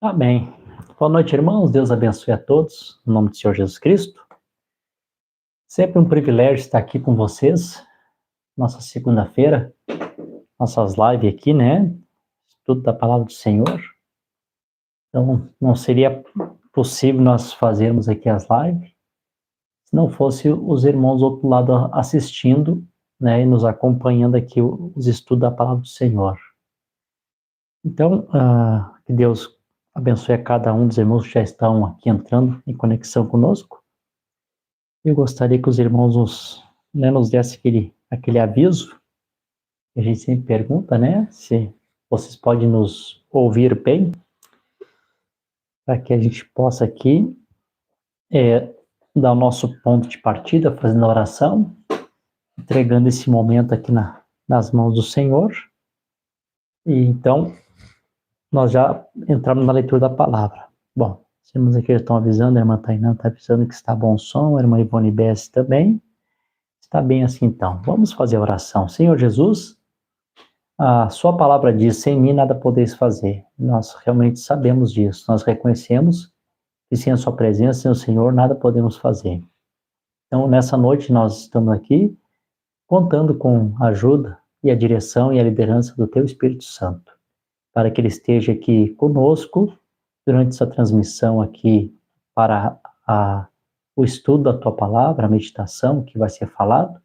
Amém. Boa noite, irmãos. Deus abençoe a todos, em nome do Senhor Jesus Cristo. Sempre um privilégio estar aqui com vocês, nossa segunda-feira, nossas lives aqui, né? Estudo da Palavra do Senhor. Então, não seria possível nós fazermos aqui as lives se não fosse os irmãos do outro lado assistindo, né? E nos acompanhando aqui os estudos da Palavra do Senhor. Então, que Deus abençoe a cada um dos irmãos que já estão aqui entrando em conexão conosco. Eu gostaria que os irmãos nos dessem aquele aviso, que a gente sempre pergunta, né? Se vocês podem nos ouvir bem, para que a gente possa aqui dar o nosso ponto de partida, fazendo a oração, entregando esse momento aqui nas mãos do Senhor. E então, nós já entramos na leitura da palavra. Bom, os irmãos aqui já estão avisando, a irmã Tainã está avisando que está bom som, a irmã Ivone Bess também. Está bem assim então. Vamos fazer a oração. Senhor Jesus, a sua palavra diz, sem mim nada podeis fazer. Nós realmente sabemos disso. Nós reconhecemos que sem a sua presença, sem o Senhor, nada podemos fazer. Então, nessa noite, nós estamos aqui contando com a ajuda e a direção e a liderança do Teu Espírito Santo, para que Ele esteja aqui conosco durante essa transmissão aqui para o estudo da Tua Palavra, a meditação que vai ser falado,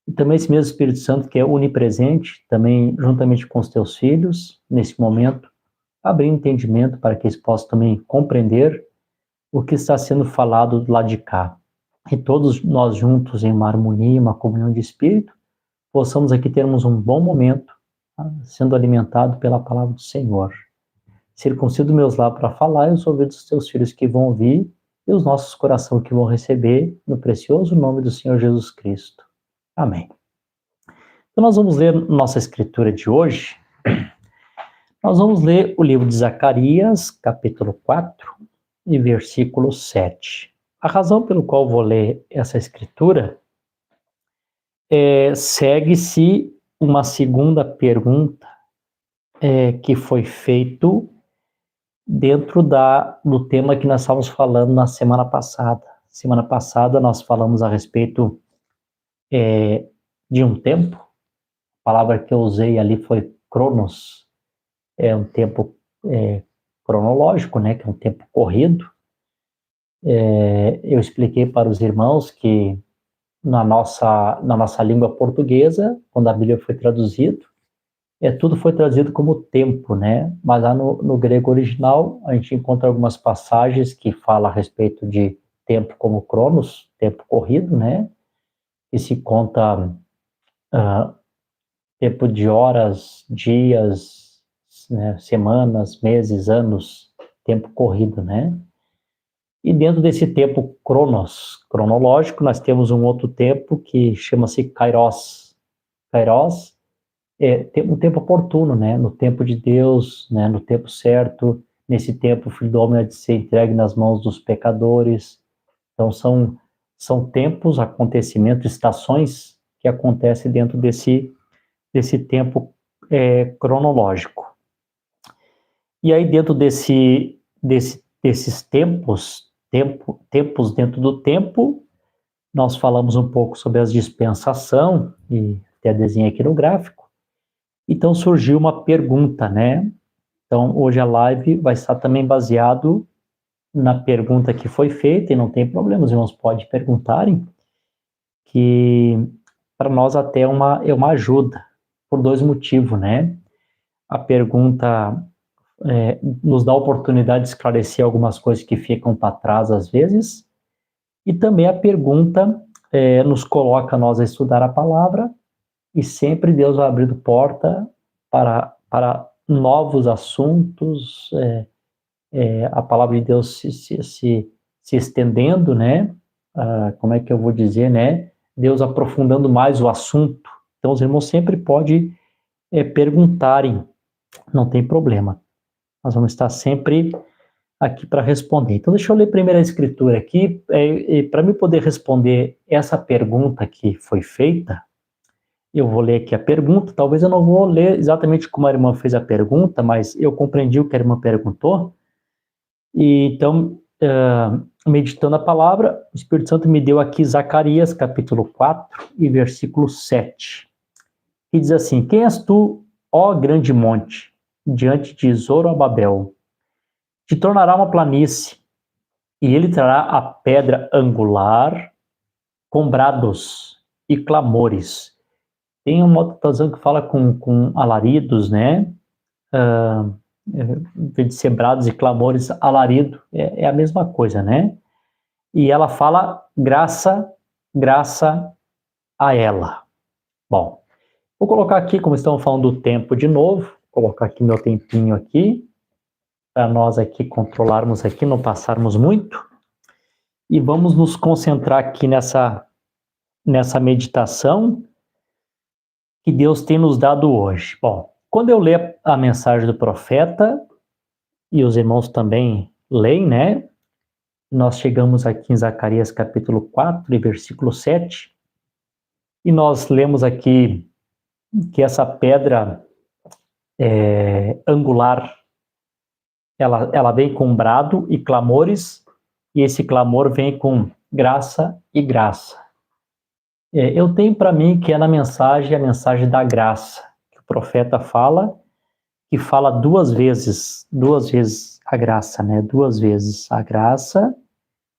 e também esse mesmo Espírito Santo que é onipresente, também juntamente com os Teus filhos, nesse momento, abrir entendimento para que eles possam também compreender o que está sendo falado do lado de cá. E todos nós juntos, em uma harmonia, uma comunhão de Espírito, possamos aqui termos um bom momento, sendo alimentado pela palavra do Senhor. Circuncida meus lábios para falar e os ouvidos dos teus filhos que vão ouvir e os nossos corações que vão receber, no precioso nome do Senhor Jesus Cristo. Amém. Então nós vamos ler nossa escritura de hoje. Nós vamos ler o livro de Zacarias, capítulo 4, e versículo 7. A razão pelo qual vou ler essa escritura segue-se uma segunda pergunta que foi feito dentro do tema que nós estávamos falando na semana passada. Semana passada nós falamos a respeito de um tempo. A palavra que eu usei ali foi cronos, é um tempo cronológico, né, que é um tempo corrido. Eu expliquei para os irmãos que na nossa língua portuguesa, quando a Bíblia foi traduzida, tudo foi traduzido como tempo, né? Mas lá no grego original, a gente encontra algumas passagens que falam a respeito de tempo como cronos, tempo corrido, né? E se conta tempo de horas, dias, né? Semanas, meses, anos, tempo corrido, né? E dentro desse tempo cronológico, nós temos um outro tempo que chama-se kairos. Kairos um tempo oportuno, né? No tempo de Deus, né? No tempo certo. Nesse tempo, o Filho do Homem há de ser entregue nas mãos dos pecadores. Então, são tempos, acontecimentos, estações que acontecem dentro desse tempo cronológico. E aí, dentro desses tempos dentro do tempo, nós falamos um pouco sobre as dispensação, e até desenhei aqui no gráfico. Então surgiu uma pergunta, né? Então hoje a live vai estar também baseado na pergunta que foi feita, e não tem problema, os irmãos podem perguntarem, que para nós até é uma ajuda, por dois motivos, né? A pergunta nos dá a oportunidade de esclarecer algumas coisas que ficam para trás às vezes, e também a pergunta nos coloca nós a estudar a palavra, e sempre Deus vai abrindo porta para novos assuntos, a palavra de Deus se estendendo, né? Como é que eu vou dizer, né? Deus aprofundando mais o assunto. Então, os irmãos sempre podem perguntarem, não tem problema. Nós vamos estar sempre aqui para responder. Então, deixa eu ler primeiro a escritura aqui, para me poder responder essa pergunta que foi feita. Eu vou ler aqui a pergunta, talvez eu não vou ler exatamente como a irmã fez a pergunta, mas eu compreendi o que a irmã perguntou, e então, meditando a palavra, o Espírito Santo me deu aqui Zacarias, capítulo 4, e versículo 7, que diz assim: Quem és tu, ó grande monte, diante de Zorobabel? Te tornará uma planície, e ele trará a pedra angular com brados e clamores. Tem uma outra tradução que fala com alaridos, né? De ser brados e clamores, alarido, é a mesma coisa, né? E ela fala graça a ela. Bom, vou colocar aqui, como estamos falando do tempo de novo, vou colocar aqui meu tempinho aqui, para nós aqui controlarmos aqui, não passarmos muito, e vamos nos concentrar aqui nessa meditação que Deus tem nos dado hoje. Bom, quando eu leio a mensagem do profeta, e os irmãos também leem, né? Nós chegamos aqui em Zacarias capítulo 4 e versículo 7, e nós lemos aqui que essa pedra angular, ela vem com brado e clamores, e esse clamor vem com graça e graça. Eu tenho para mim que é a mensagem da graça, que o profeta fala, que fala duas vezes a graça, né? Duas vezes a graça,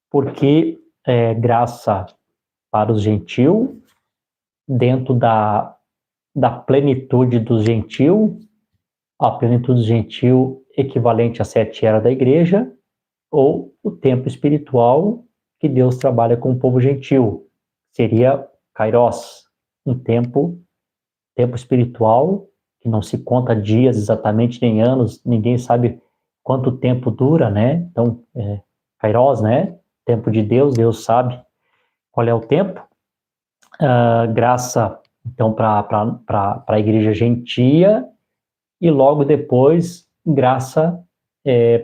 porque é graça para os gentios, dentro da plenitude dos gentios, a plenitude do gentio equivalente às 7 eras da igreja, ou o tempo espiritual que Deus trabalha com o povo gentil, seria kairos, um tempo espiritual, que não se conta dias exatamente, nem anos, ninguém sabe quanto tempo dura, né? Então, kairos, né? Tempo de Deus, Deus sabe qual é o tempo. Graça, então, para a igreja gentia, e logo depois, graça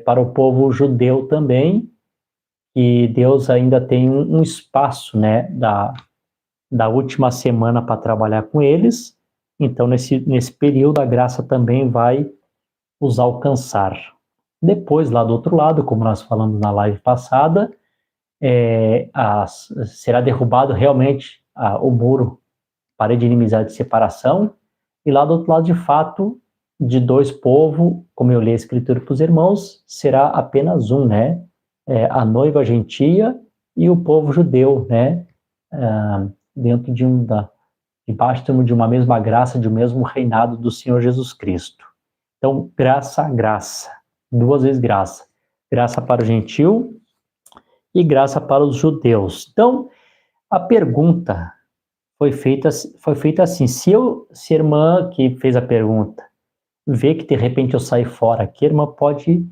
para o povo judeu também, e Deus ainda tem um espaço, né, da última semana para trabalhar com eles. Então, nesse período, a graça também vai os alcançar. Depois, lá do outro lado, como nós falamos na live passada, será derrubado realmente o muro, parede de inimizade de separação, e lá do outro lado, de fato, de dois povos, como eu li a escritura para os irmãos, será apenas um, né? A noiva gentia e o povo judeu, né? dentro debaixo de uma mesma graça, de um mesmo reinado do Senhor Jesus Cristo. Então, graça a graça, 2 vezes graça. Graça para o gentil e graça para os judeus. Então, a pergunta foi feita assim, se a irmã que fez a pergunta vê que de repente eu saí fora aqui, a irmã pode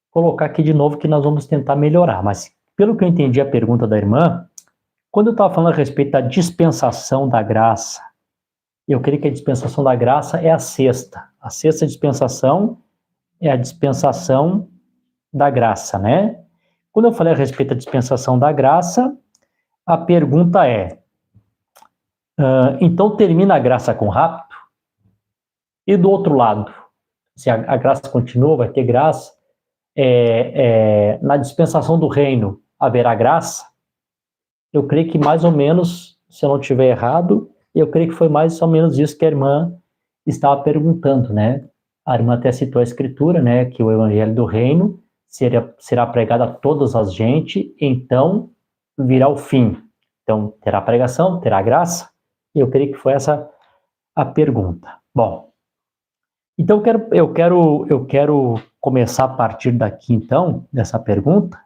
colocar aqui de novo que nós vamos tentar melhorar. Mas, pelo que eu entendi a pergunta da irmã, quando eu estava falando a respeito da dispensação da graça, eu creio que a dispensação da graça é a sexta. A sexta dispensação é a dispensação da graça, né? Quando eu falei a respeito da dispensação da graça, a pergunta é, então termina a graça com rapto? E do outro lado, se a graça continua, vai ter graça, na dispensação do reino haverá graça? Eu creio que mais ou menos, se eu não estiver errado, eu creio que foi mais ou menos isso que a irmã estava perguntando, né? A irmã até citou a escritura, né, que o evangelho do reino será pregado a todas as gente, então virá o fim. Então, terá pregação, terá graça? Eu creio que foi essa a pergunta. Bom, então eu quero começar a partir daqui, então, dessa pergunta.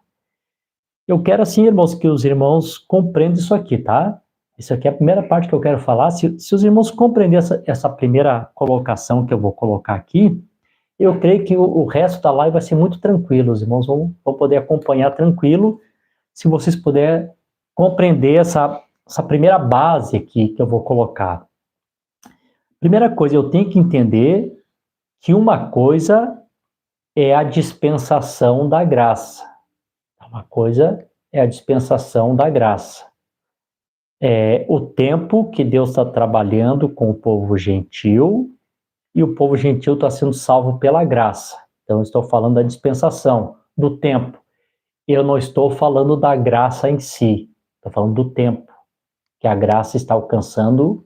Eu quero, assim, irmãos, que os irmãos compreendam isso aqui, tá? Isso aqui é a primeira parte que eu quero falar. Se os irmãos compreenderem essa primeira colocação que eu vou colocar aqui, eu creio que o resto da live vai ser muito tranquilo. Os irmãos vão poder acompanhar tranquilo, se vocês puderem compreender essa primeira base aqui que eu vou colocar. Primeira coisa, eu tenho que entender que uma coisa é a dispensação da graça. Uma coisa é a dispensação da graça. É o tempo que Deus está trabalhando com o povo gentil, e o povo gentil está sendo salvo pela graça. Então, eu estou falando da dispensação, do tempo. Eu não estou falando da graça em si, estou falando do tempo, que a graça está alcançando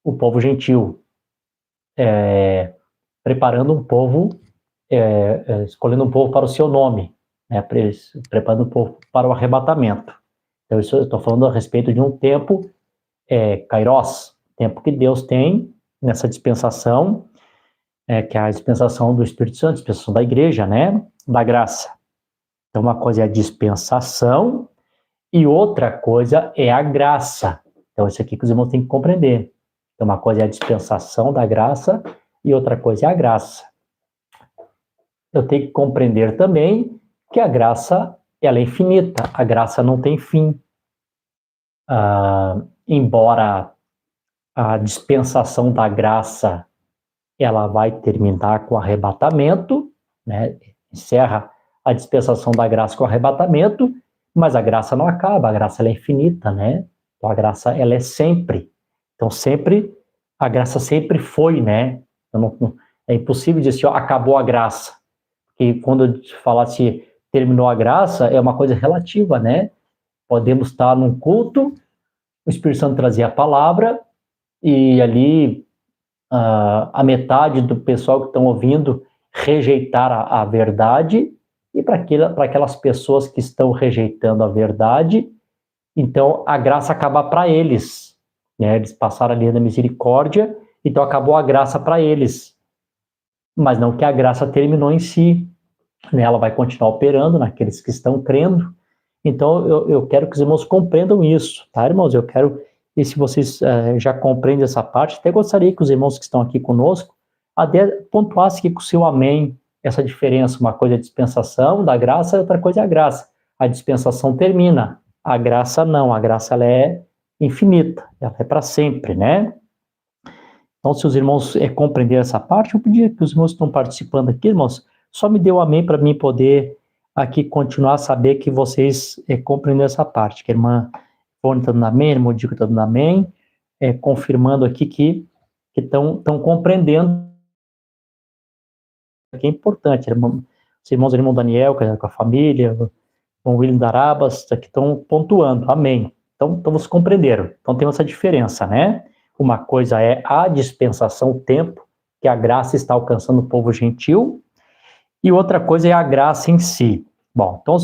o povo gentil, preparando um povo, escolhendo um povo para o seu nome, né, preparando um povo para o arrebatamento. Então, isso eu estou falando a respeito de um tempo, kairos, tempo que Deus tem nessa dispensação, que é a dispensação do Espírito Santo, a dispensação da igreja, né, da graça. Então, uma coisa é a dispensação e outra coisa é a graça. Então, isso aqui que os irmãos têm que compreender. Então, uma coisa é a dispensação da graça e outra coisa é a graça. Eu tenho que compreender também que a graça, ela é infinita, a graça não tem fim. Embora a dispensação da graça, ela vai terminar com o arrebatamento, né? Encerra a dispensação da graça com o arrebatamento, mas a graça não acaba, a graça ela é infinita, né? Então a graça, ela é sempre. Então sempre, a graça sempre foi, né? Então, é impossível dizer assim, acabou a graça. Porque quando eu falar se terminou a graça, é uma coisa relativa, né? Podemos estar num culto, o Espírito Santo trazia a palavra, e ali a metade do pessoal que estão ouvindo rejeitar a verdade, e para aquelas pessoas que estão rejeitando a verdade, então a graça acaba para eles, né? Eles passaram ali da misericórdia, então acabou a graça para eles, mas não que a graça terminou em si, né? Ela vai continuar operando naqueles que estão crendo. Então eu quero que os irmãos compreendam isso, tá, irmãos? Eu quero, e se vocês já compreendem essa parte, até gostaria que os irmãos que estão aqui conosco pontuassem aqui com o seu amém essa diferença. Uma coisa é a dispensação da graça, outra coisa é a graça. A dispensação termina, a graça não, a graça ela é infinita, ela é para sempre, né? Então, se os irmãos compreenderem essa parte, eu pedi que os irmãos que estão participando aqui, irmãos, só me dê o amém para mim poder aqui continuar a saber que vocês compreenderam essa parte, que a irmã Ivone está dando amém, a irmã Dico está dando amém, confirmando aqui que estão compreendendo, que é importante. Os irmãos do irmão Daniel, com a família, o William Darabas, aqui estão pontuando, amém. Então, vocês compreenderam. Então, tem essa diferença, né? Uma coisa é a dispensação, o tempo, que a graça está alcançando o povo gentil, e outra coisa é a graça em si. Bom, então,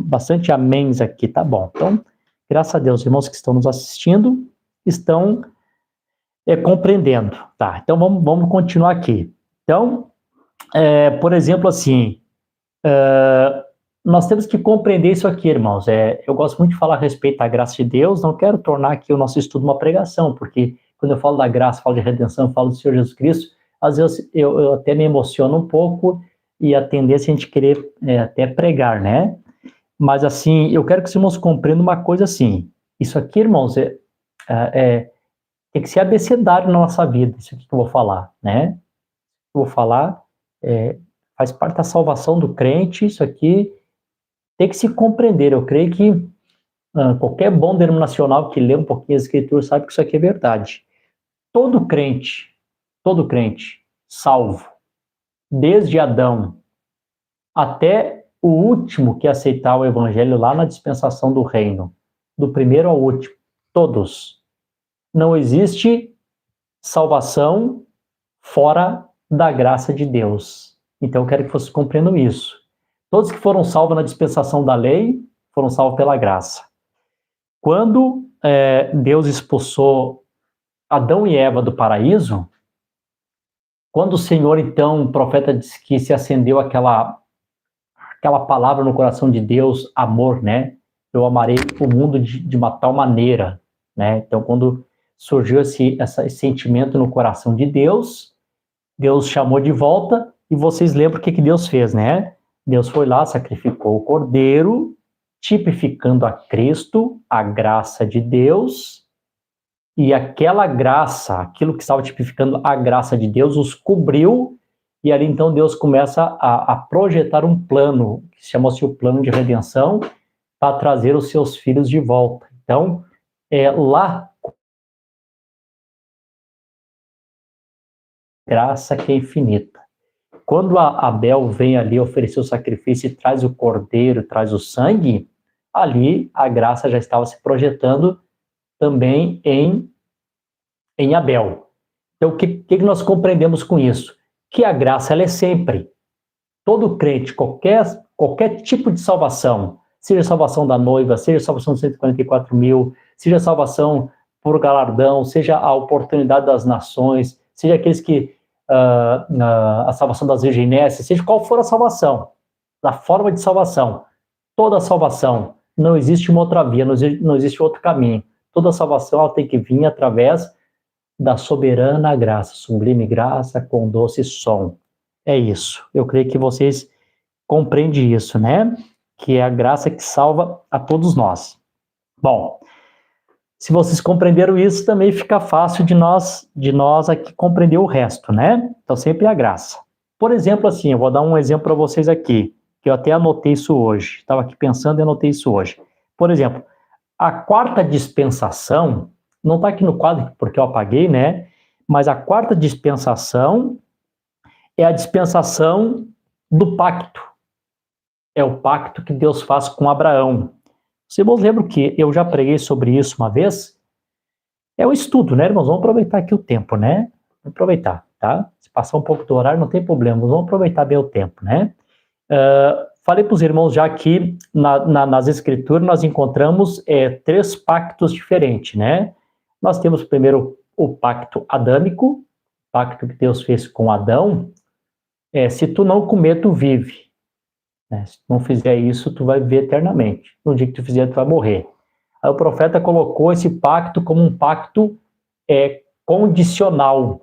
bastante améns aqui, tá bom. Então, graças a Deus, irmãos que estão nos assistindo, estão compreendendo. Tá, então vamos continuar aqui. Então, por exemplo, assim, nós temos que compreender isso aqui, irmãos. Eu gosto muito de falar a respeito da graça de Deus, não quero tornar aqui o nosso estudo uma pregação, porque quando eu falo da graça, falo de redenção, falo do Senhor Jesus Cristo, às vezes eu até me emociono um pouco e a tendência é a gente querer até pregar, né? Mas assim, eu quero que os irmãos compreendam uma coisa assim, isso aqui, irmãos, tem que ser abecedário na nossa vida, isso aqui que eu vou falar, né? Eu vou falar, faz parte da salvação do crente, isso aqui tem que se compreender. Eu creio que qualquer bom denominacional que lê um pouquinho as escrituras sabe que isso aqui é verdade. Todo crente, salvo, desde Adão até o último que aceitar o evangelho lá na dispensação do reino, do primeiro ao último, todos. Não existe salvação fora da graça de Deus. Então eu quero que vocês compreendam isso. Todos que foram salvos na dispensação da lei foram salvos pela graça. Quando Deus expulsou Adão e Eva do paraíso, quando o Senhor, então, o profeta disse que se acendeu aquela palavra no coração de Deus, amor, né? Eu amarei o mundo de uma tal maneira, né? Então, quando surgiu esse sentimento no coração de Deus, Deus chamou de volta, e vocês lembram o que Deus fez, né? Deus foi lá, sacrificou o cordeiro, tipificando a Cristo, a graça de Deus, e aquela graça, aquilo que estava tipificando a graça de Deus, os cobriu, e ali então Deus começa a projetar um plano, que chama-se o plano de redenção, para trazer os seus filhos de volta. Então, lá, graça que é infinita. Quando Abel vem ali oferecer o sacrifício e traz o cordeiro, traz o sangue, ali a graça já estava se projetando também em Abel. Então, o que nós compreendemos com isso? Que a graça ela é sempre. Todo crente, qualquer tipo de salvação, seja a salvação da noiva, seja a salvação dos 144 mil, seja a salvação por galardão, seja a oportunidade das nações, seja aqueles que a salvação das virginéscias, seja qual for a salvação, a forma de salvação, toda a salvação, não existe uma outra via, não existe outro caminho. Toda a salvação ela tem que vir através da soberana graça, sublime graça com doce som. É isso. Eu creio que vocês compreendem isso, né? Que é a graça que salva a todos nós. Bom, se vocês compreenderam isso, também fica fácil de nós aqui compreender o resto, né? Então, sempre a graça. Por exemplo, assim, eu vou dar um exemplo para vocês aqui, que eu até anotei isso hoje. Estava aqui pensando e anotei isso hoje. Por exemplo, a quarta dispensação, não está aqui no quadro porque eu apaguei, né? Mas a quarta dispensação é a dispensação do pacto. É o pacto que Deus faz com Abraão. Vocês lembram que eu já preguei sobre isso uma vez? É o estudo, né, irmãos? Vamos aproveitar aqui o tempo, né? Vamos aproveitar, tá? Se passar um pouco do horário, não tem problema. Vamos aproveitar bem o tempo, né? Falei para os irmãos já que nas escrituras nós encontramos 3 pactos diferentes, né? Nós temos primeiro o pacto adâmico, pacto que Deus fez com Adão. Se tu não comer, tu vive. Né? Se tu não fizer isso, tu vai viver eternamente. No dia que tu fizer, tu vai morrer. Aí o profeta colocou esse pacto como um pacto condicional.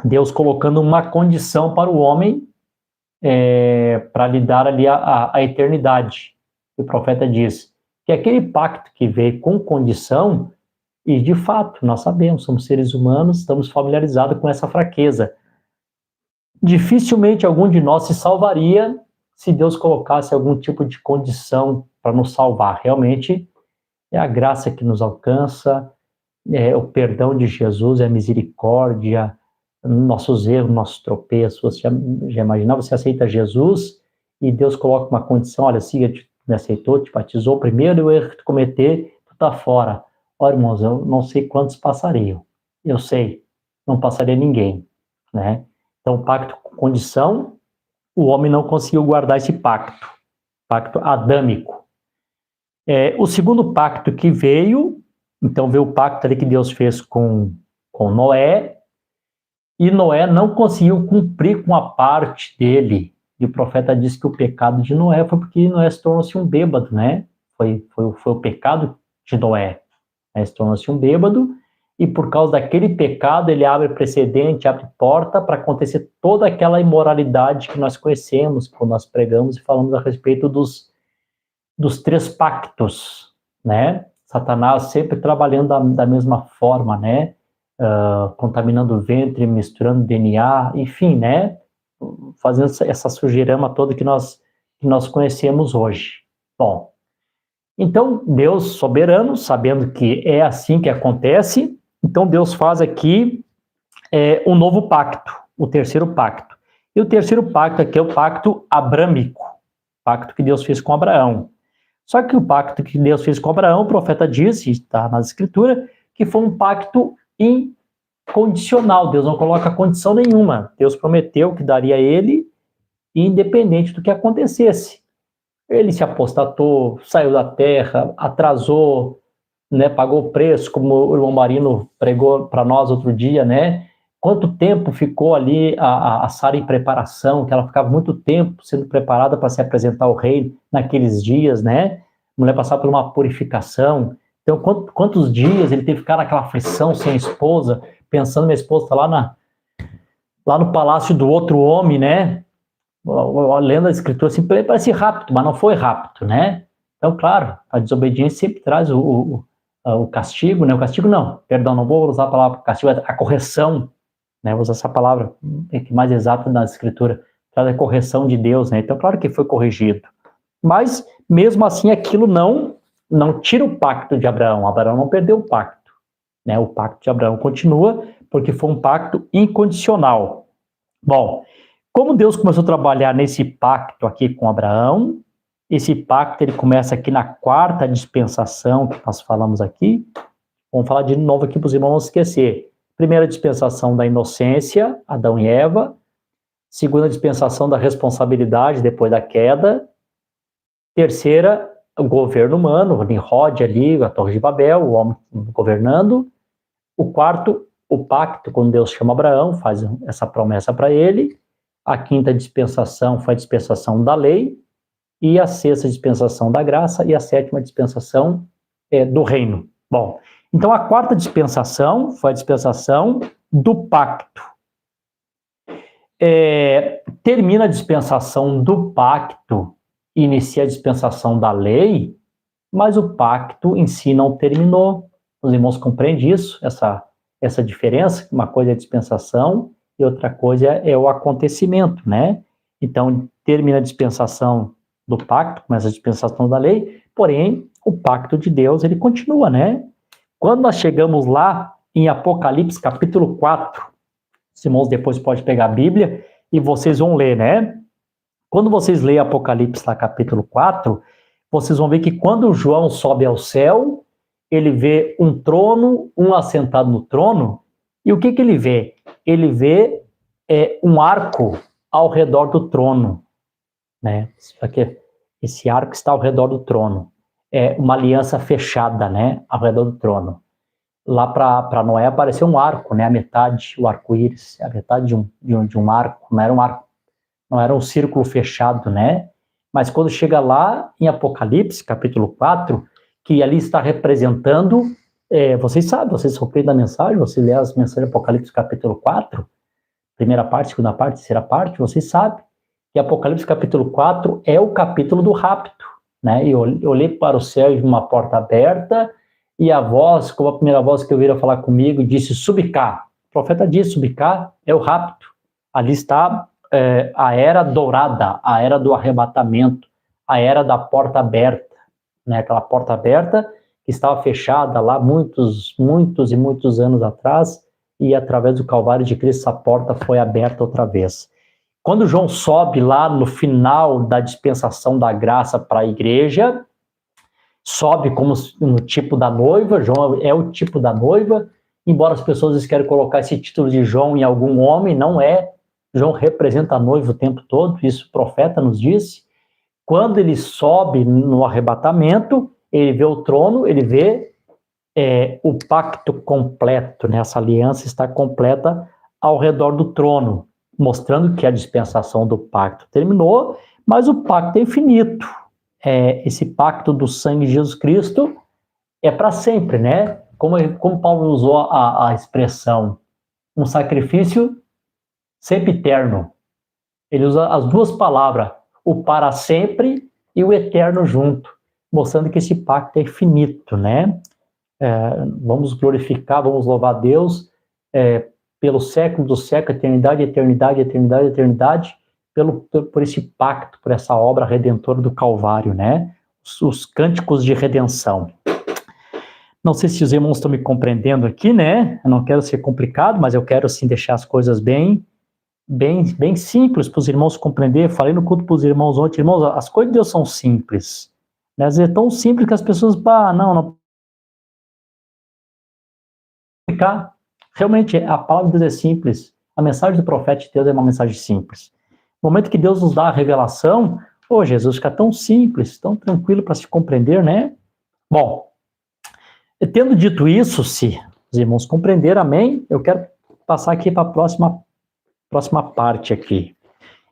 Deus colocando uma condição para o homem para lhe dar ali a eternidade. O profeta diz que aquele pacto que veio com condição, e de fato, nós sabemos, somos seres humanos, estamos familiarizados com essa fraqueza. Dificilmente algum de nós se salvaria se Deus colocasse algum tipo de condição para nos salvar. Realmente é a graça que nos alcança, o perdão de Jesus, a misericórdia, nossos erros, nossos tropeços. Você já imaginou, você aceita Jesus e Deus coloca uma condição, olha, siga, me aceitou, te batizou, primeiro o erro que tu cometer, tu tá fora. Olha, irmãos, eu não sei quantos passariam. Eu sei, não passaria ninguém, né? Então, pacto com condição, o homem não conseguiu guardar esse pacto adâmico. O segundo pacto que veio Então vê o pacto ali que Deus fez com Noé, e Noé não conseguiu cumprir com a parte dele. E o profeta diz que o pecado de Noé foi porque Noé se tornou-se um bêbado, né? Foi o pecado de Noé. Né? Se tornou-se um bêbado, e por causa daquele pecado ele abre precedente, abre porta para acontecer toda aquela imoralidade que nós conhecemos, quando nós pregamos e falamos a respeito dos 3 pactos, né? Satanás sempre trabalhando da mesma forma, né? Contaminando o ventre, misturando DNA, enfim, né? Fazendo essa sujeirama toda que nós conhecemos hoje. Bom, então Deus soberano, sabendo que é assim que acontece, então Deus faz aqui um novo pacto, o terceiro pacto. E o terceiro pacto aqui é o pacto abrâmico, pacto que Deus fez com Abraão. Só que o pacto que Deus fez com Abraão, o profeta disse, está na Escritura, que foi um pacto incondicional. Deus não coloca condição nenhuma. Deus prometeu que daria a ele, independente do que acontecesse. Ele se apostatou, saiu da terra, atrasou, né, pagou o preço, como o irmão Marino pregou para nós outro dia, né? Quanto tempo ficou ali a Sara em preparação, que ela ficava muito tempo sendo preparada para se apresentar ao rei naqueles dias, né? A mulher passava por uma purificação. Então, quantos dias ele teve que ficar naquela aflição sem a esposa, pensando, minha esposa está lá no palácio do outro homem, né? Lendo a escritura, assim, parece rápido, mas não foi rápido, né? Então, claro, a desobediência sempre traz o castigo, né? O castigo não, perdão, não vou usar a palavra castigo, a correção, né? Vou usar essa palavra que mais exata na escritura, traz a correção de Deus, né? Então, claro que foi corrigido. Mas, mesmo assim, aquilo não tira o pacto de Abraão. Abraão não perdeu o pacto, né? O pacto de Abraão continua, porque foi um pacto incondicional. Bom, como Deus começou a trabalhar nesse pacto aqui com Abraão, esse pacto ele começa aqui na 4ª dispensação que nós falamos aqui. Vamos falar de novo aqui para os irmãos não esquecer. Primeira dispensação da inocência, Adão e Eva. Segunda dispensação da responsabilidade depois da queda. Terceira, o governo humano, Nimrod ali, a Torre de Babel, o homem governando. O quarto, o pacto, quando Deus chama Abraão, faz essa promessa para ele. A 5ª dispensação foi a dispensação da lei. E a 6ª dispensação da graça. E a 7ª dispensação do reino. Bom, então a 4ª dispensação foi a dispensação do pacto. Termina a dispensação do pacto, inicia a dispensação da lei, mas o pacto em si não terminou. Os irmãos compreendem isso, essa diferença? Uma coisa é a dispensação e outra coisa é o acontecimento, né? Então, termina a dispensação do pacto, começa a dispensação da lei, porém, o pacto de Deus, ele continua, né? Quando nós chegamos lá em Apocalipse, capítulo 4, os irmãos depois podem pegar a Bíblia e vocês vão ler, né? Quando vocês leem Apocalipse, lá, capítulo 4, vocês vão ver que quando João sobe ao céu, ele vê um trono, um assentado no trono, e o que ele vê? Ele vê um arco ao redor do trono, né? Esse arco está ao redor do trono. É uma aliança fechada, né? Ao redor do trono. Lá para Noé apareceu um arco, né? A metade, o arco-íris, a metade de um arco. Não era um arco, não era um círculo fechado, né? Mas quando chega lá em Apocalipse, capítulo 4, que ali está representando, vocês sabem, vocês compreendem a mensagem, você lê as mensagens de Apocalipse, capítulo 4, primeira parte, segunda parte, terceira parte, vocês sabem que Apocalipse, capítulo 4 é o capítulo do rapto, né? E eu olhei para o céu e vi uma porta aberta, e a voz, como a primeira voz que eu ouvi falar comigo, disse, subi cá. O profeta disse, subi cá é o rapto. Ali está a era dourada, a era do arrebatamento, a era da porta aberta, né? Aquela porta aberta que estava fechada lá muitos e muitos anos atrás, e através do Calvário de Cristo essa porta foi aberta outra vez. Quando João sobe lá no final da dispensação da graça para a igreja, sobe como no tipo da noiva, João é o tipo da noiva, embora as pessoas queiram colocar esse título de João em algum homem, não é. João representa a noiva o tempo todo, isso o profeta nos disse. Quando ele sobe no arrebatamento, ele vê o trono, ele vê o pacto completo, né? Essa aliança está completa ao redor do trono, mostrando que a dispensação do pacto terminou, mas o pacto é infinito. Esse pacto do sangue de Jesus Cristo é para sempre, né? Como Paulo usou a expressão, um sacrifício sempre eterno. Ele usa as duas palavras, o para sempre e o eterno junto, mostrando que esse pacto é infinito, né? Vamos glorificar, vamos louvar a Deus pelo século do século, eternidade, eternidade, eternidade, eternidade, por esse pacto, por essa obra redentora do Calvário, né? Os cânticos de redenção. Não sei se os irmãos estão me compreendendo aqui, né? Eu não quero ser complicado, mas eu quero, assim, deixar as coisas bem simples para os irmãos compreender. Falei no culto para os irmãos ontem, irmãos, as coisas de Deus são simples. Né? Às vezes é tão simples que as pessoas, não explicar. Realmente, a palavra de Deus é simples. A mensagem do profeta de Deus é uma mensagem simples. No momento que Deus nos dá a revelação, Jesus, fica tão simples, tão tranquilo para se compreender, né? Bom, tendo dito isso, se os irmãos compreenderam, amém, eu quero passar aqui para a próxima parte aqui.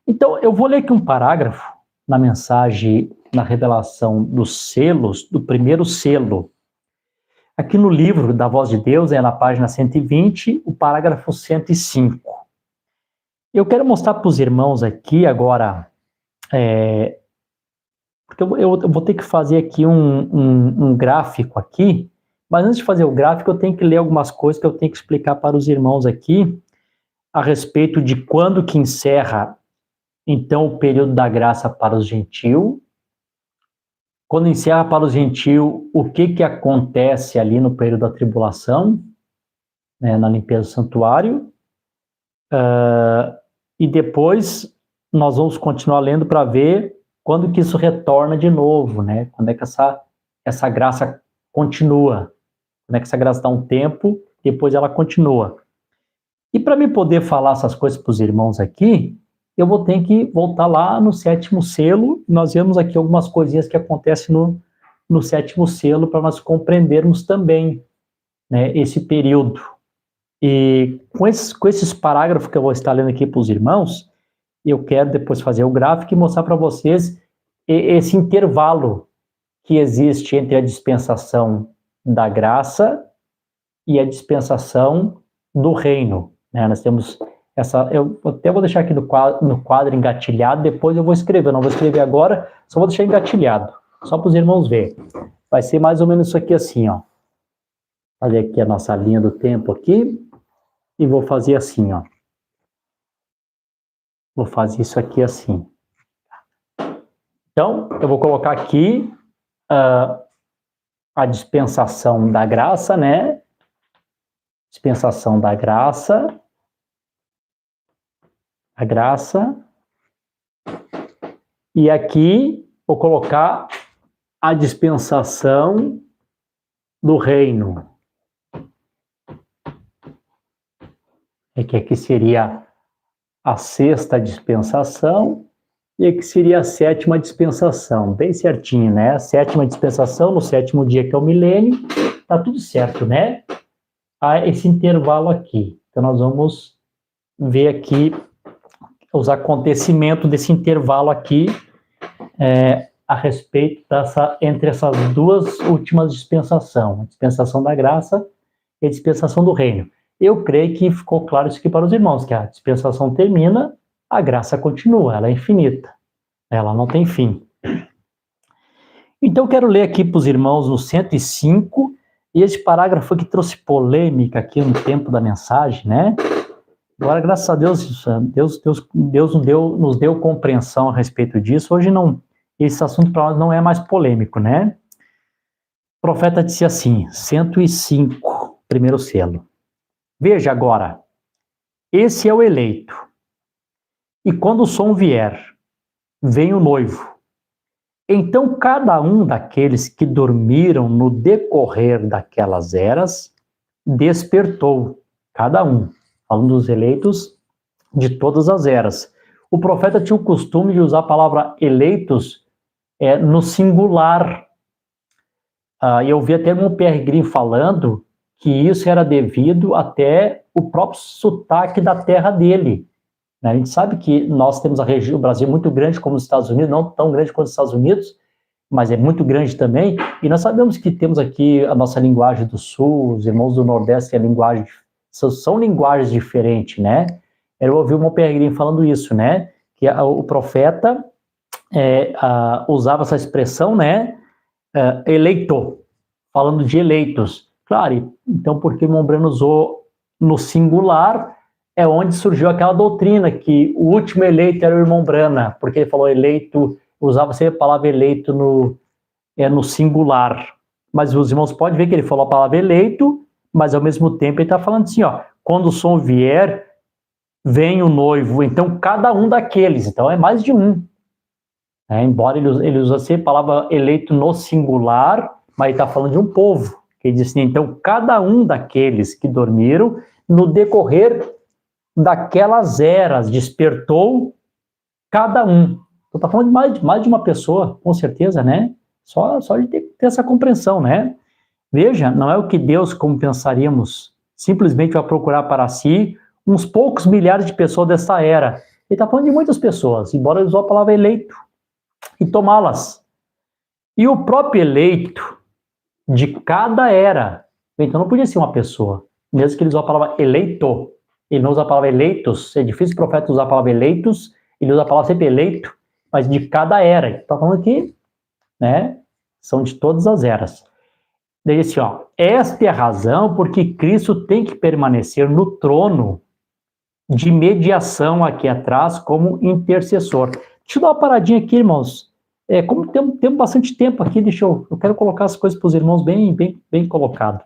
Então, eu vou ler aqui um parágrafo na mensagem, na revelação dos selos, do primeiro selo. Aqui no livro da Voz de Deus, na página 120, o parágrafo 105. Eu quero mostrar para os irmãos aqui agora, porque eu vou ter que fazer aqui um gráfico aqui, mas antes de fazer o gráfico, eu tenho que ler algumas coisas que eu tenho que explicar para os irmãos aqui, a respeito de quando que encerra, então, o período da graça para os gentios. Quando encerra para os gentios, o que acontece ali no período da tribulação, né, na limpeza do santuário. E depois nós vamos continuar lendo para ver quando que isso retorna de novo, né? Quando é que essa graça continua. Quando é que essa graça dá um tempo, depois ela continua. E para me poder falar essas coisas para os irmãos aqui, eu vou ter que voltar lá no sétimo selo. Nós vemos aqui algumas coisinhas que acontecem no sétimo selo para nós compreendermos também, né, esse período. E com esses parágrafos que eu vou estar lendo aqui para os irmãos, eu quero depois fazer o gráfico e mostrar para vocês esse intervalo que existe entre a dispensação da graça e a dispensação do reino. Né? Nós temos eu até vou deixar aqui no quadro engatilhado, depois eu vou escrever, não vou escrever agora, só vou deixar engatilhado, só para os irmãos verem. Vai ser mais ou menos isso aqui assim, ó. Fazer aqui a nossa linha do tempo aqui, e vou fazer assim, ó. Vou fazer isso aqui assim. Então, eu vou colocar aqui a dispensação da graça, né? Dispensação da graça. A graça. E aqui vou colocar a dispensação do reino. É que aqui seria a sexta dispensação e aqui seria a sétima dispensação, bem certinho, né? A sétima dispensação, no sétimo dia, que é o milênio, tá tudo certo, né? Há esse intervalo aqui. Então, nós vamos ver aqui os acontecimentos desse intervalo aqui a respeito entre essas duas últimas dispensações, a dispensação da graça e a dispensação do reino. Eu creio que ficou claro isso aqui para os irmãos, que a dispensação termina, a graça continua, ela é infinita, ela não tem fim. Então, eu quero ler aqui para os irmãos no 105, e esse parágrafo que trouxe polêmica aqui no tempo da mensagem, né? Agora, graças a Deus, Deus nos deu compreensão a respeito disso. Hoje esse assunto para nós não é mais polêmico, né? O profeta disse assim, 105, primeiro selo. Veja agora, esse é o eleito. E quando o som vier, vem o noivo. Então cada um daqueles que dormiram no decorrer daquelas eras, despertou, cada um. Falando dos eleitos de todas as eras. O profeta tinha o costume de usar a palavra eleitos no singular. E eu vi até o irmão Pierre Green falando que isso era devido até o próprio sotaque da terra dele. Né? A gente sabe que nós temos a região, o Brasil é muito grande como os Estados Unidos, não tão grande quanto os Estados Unidos, mas é muito grande também, e nós sabemos que temos aqui a nossa linguagem do Sul, os irmãos do Nordeste, a linguagem, são linguagens diferentes, né? Eu ouvi o irmão Pierre Green falando isso, né? Que o profeta usava essa expressão, né? Eleito, falando de eleitos. Claro, então porque o irmão Breno usou no singular, é onde surgiu aquela doutrina que o último eleito era o irmão Brana, porque ele falou eleito, usava sempre a palavra eleito no singular. Mas os irmãos podem ver que ele falou a palavra eleito, mas ao mesmo tempo ele está falando assim, ó, quando o som vier, vem o noivo, então cada um daqueles, então é mais de um. Embora ele use sempre a palavra eleito no singular, mas ele está falando de um povo. Ele diz assim, então cada um daqueles que dormiram, no decorrer daquelas eras, despertou cada um. Então está falando de mais de uma pessoa, com certeza, né? Só de ter essa compreensão, né? Veja, não é o que Deus, como pensaríamos, simplesmente vai procurar para si uns poucos milhares de pessoas dessa era. Ele está falando de muitas pessoas, embora ele usou a palavra eleito, e tomá-las. E o próprio eleito de cada era, então não podia ser uma pessoa, mesmo que ele usou a palavra eleito, ele não usa a palavra eleitos, é difícil o profeta usar a palavra eleitos, ele usa a palavra sempre eleito, mas de cada era, está falando aqui, né, são de todas as eras. Daí assim, ó, esta é a razão porque Cristo tem que permanecer no trono de mediação aqui atrás como intercessor. Deixa eu dar uma paradinha aqui, irmãos. Como temos bastante tempo aqui, eu quero colocar as coisas para os irmãos bem colocado.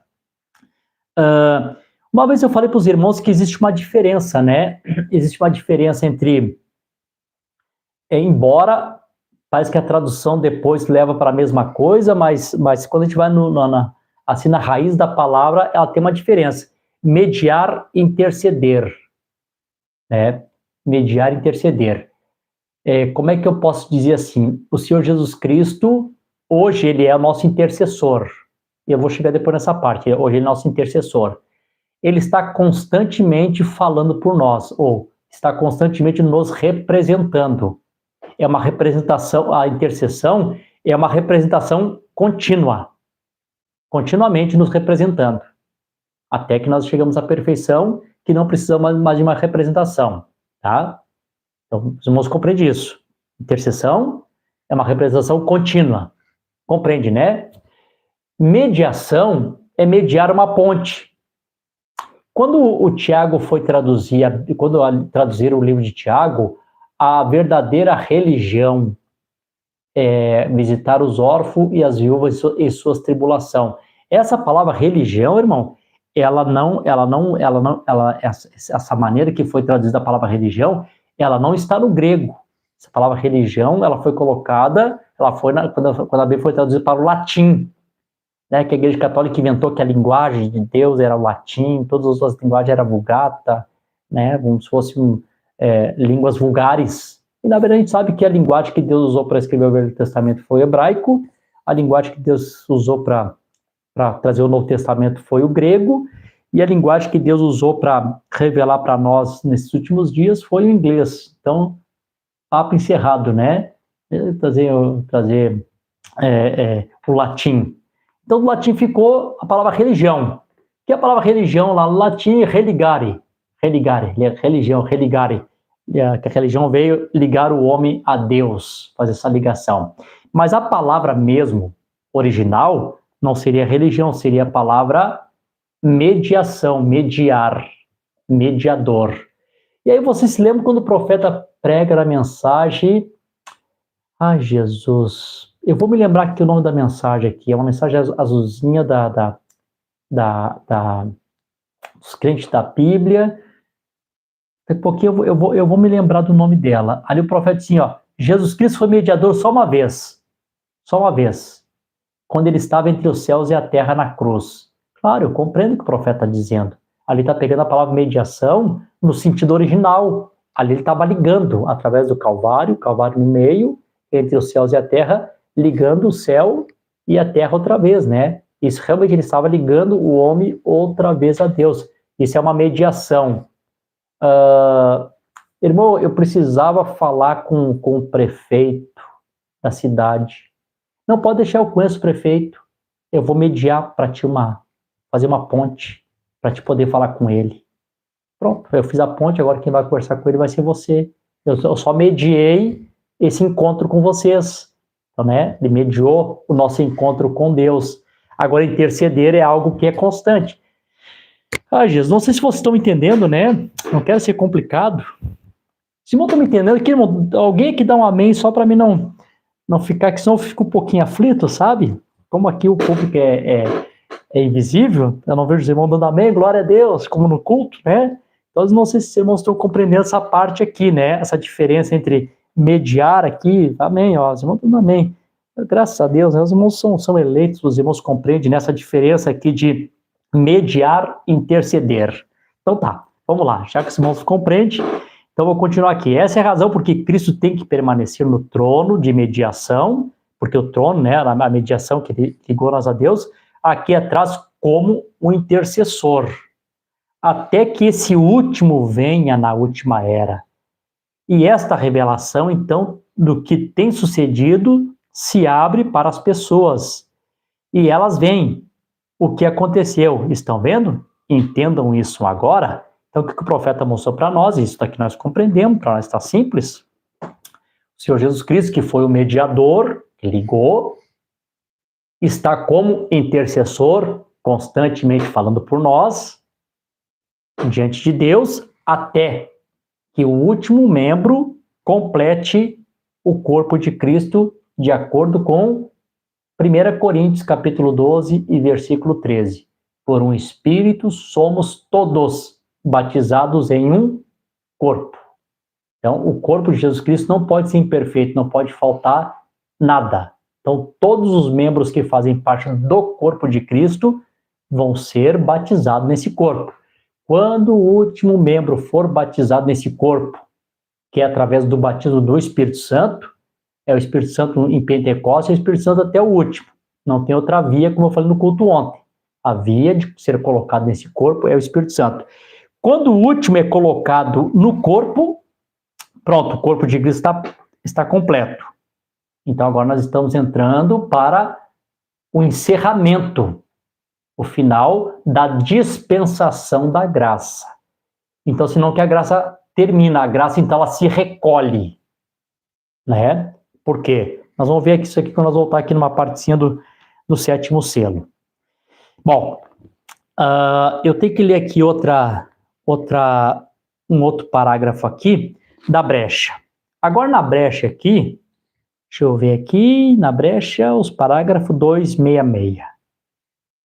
Uma vez eu falei para os irmãos que existe uma diferença, né? Existe uma diferença entre, embora parece que a tradução depois leva para a mesma coisa, mas quando a gente vai assim, na raiz da palavra, ela tem uma diferença. Mediar, interceder. Né? Mediar, interceder. Como é que eu posso dizer assim? O Senhor Jesus Cristo, hoje, ele é o nosso intercessor. Eu vou chegar depois nessa parte. Hoje ele é nosso intercessor. Ele está constantemente falando por nós, ou está constantemente nos representando. É uma representação, a intercessão é uma representação contínua, continuamente nos representando, até que nós chegamos à perfeição, que não precisamos mais de uma representação, tá? Então, os irmãos compreendem isso. Intercessão é uma representação contínua, compreende, né? Mediação é mediar uma ponte. Quando o Tiago foi quando traduziram o livro de Tiago, a verdadeira religião é visitar os órfãos e as viúvas em suas tribulações. Essa palavra religião, irmão, essa maneira que foi traduzida a palavra religião, ela não está no grego. Essa palavra religião, ela foi colocada, quando a Bíblia foi traduzida para o latim, né, que a Igreja Católica inventou que a linguagem de Deus era o latim, todas as outras linguagens eram vulgata, né, como se fossem línguas vulgares. E na verdade a gente sabe que a linguagem que Deus usou para escrever o Velho Testamento foi o hebraico, a linguagem que Deus usou para trazer o Novo Testamento foi o grego, e a linguagem que Deus usou para revelar para nós nesses últimos dias foi o inglês. Então, papo encerrado, né? Trazer o latim. Então, do latim ficou a palavra religião. Que a palavra religião lá no latim é religare, religião, religare. Que a religião veio ligar o homem a Deus, fazer essa ligação. Mas a palavra mesmo, original, não seria religião, seria a palavra mediação, mediar, mediador. E aí você se lembra quando o profeta prega na mensagem? Ai, Jesus, eu vou me lembrar aqui o nome da mensagem aqui, é uma mensagem azulzinha dos crentes da Bíblia. Daqui a pouquinho eu vou me lembrar do nome dela. Ali o profeta disse assim, ó, Jesus Cristo foi mediador só uma vez, quando ele estava entre os céus e a terra na cruz. Claro, eu compreendo o que o profeta está dizendo. Ali está pegando a palavra mediação no sentido original. Ali ele estava ligando, através do Calvário no meio, entre os céus e a terra, ligando o céu e a terra outra vez, né? Isso realmente ele estava ligando o homem outra vez a Deus. Isso é uma mediação. Irmão, eu precisava falar com o prefeito da cidade. Não pode deixar, eu conheço o prefeito. Eu vou mediar para ti fazer uma ponte para te poder falar com ele. Pronto, eu fiz a ponte, agora quem vai conversar com ele vai ser você. Eu só mediei esse encontro com vocês. Então, né? Ele mediou o nosso encontro com Deus. Agora, interceder é algo que é constante. Jesus, não sei se vocês estão entendendo, né? Não quero ser complicado. Simão, estão me entendendo? Aqui, irmão, alguém aqui dá um amém só para mim não ficar, que senão eu fico um pouquinho aflito, sabe? Como aqui o público é invisível, eu não vejo os irmãos dando amém, glória a Deus, como no culto, né? Então, não sei se os irmãos estão compreendendo essa parte aqui, né? Essa diferença entre mediar aqui, amém, ó, os irmãos dando amém. Graças a Deus, né? Os irmãos são eleitos, os irmãos compreendem nessa diferença aqui de mediar e interceder. Então tá, vamos lá, já que os irmãos compreendem, então vou continuar aqui. Essa é a razão porque Cristo tem que permanecer no trono de mediação, porque o trono, né, a mediação que ligou nós a Deus, aqui atrás como um intercessor, até que esse último venha na última era. E esta revelação, então, do que tem sucedido, se abre para as pessoas. E elas veem o que aconteceu. Estão vendo? Entendam isso agora. Então, o que o profeta mostrou para nós, isso daqui nós compreendemos, para nós está simples. O Senhor Jesus Cristo, que foi o mediador, que ligou, está como intercessor, constantemente falando por nós, diante de Deus, até que o último membro complete o corpo de Cristo, de acordo com 1 Coríntios, capítulo 12 e versículo 13. Por um Espírito somos todos batizados em um corpo. Então, o corpo de Jesus Cristo não pode ser imperfeito, não pode faltar nada. Então, todos os membros que fazem parte do corpo de Cristo vão ser batizados nesse corpo. Quando o último membro for batizado nesse corpo, que é através do batismo do Espírito Santo, é o Espírito Santo em Pentecostes, é o Espírito Santo até o último. Não tem outra via, como eu falei no culto ontem. A via de ser colocado nesse corpo é o Espírito Santo. Quando o último é colocado no corpo, pronto, o corpo de Cristo está completo. Então agora nós estamos entrando para o encerramento, o final da dispensação da graça. Então, senão que a graça termina, a graça então ela se recolhe, né? Por quê? Nós vamos ver isso aqui quando nós voltar aqui numa partezinha do sétimo selo. Bom, eu tenho que ler aqui um outro parágrafo aqui da brecha. Agora na brecha aqui, deixa eu ver aqui, na brecha, os parágrafos 266.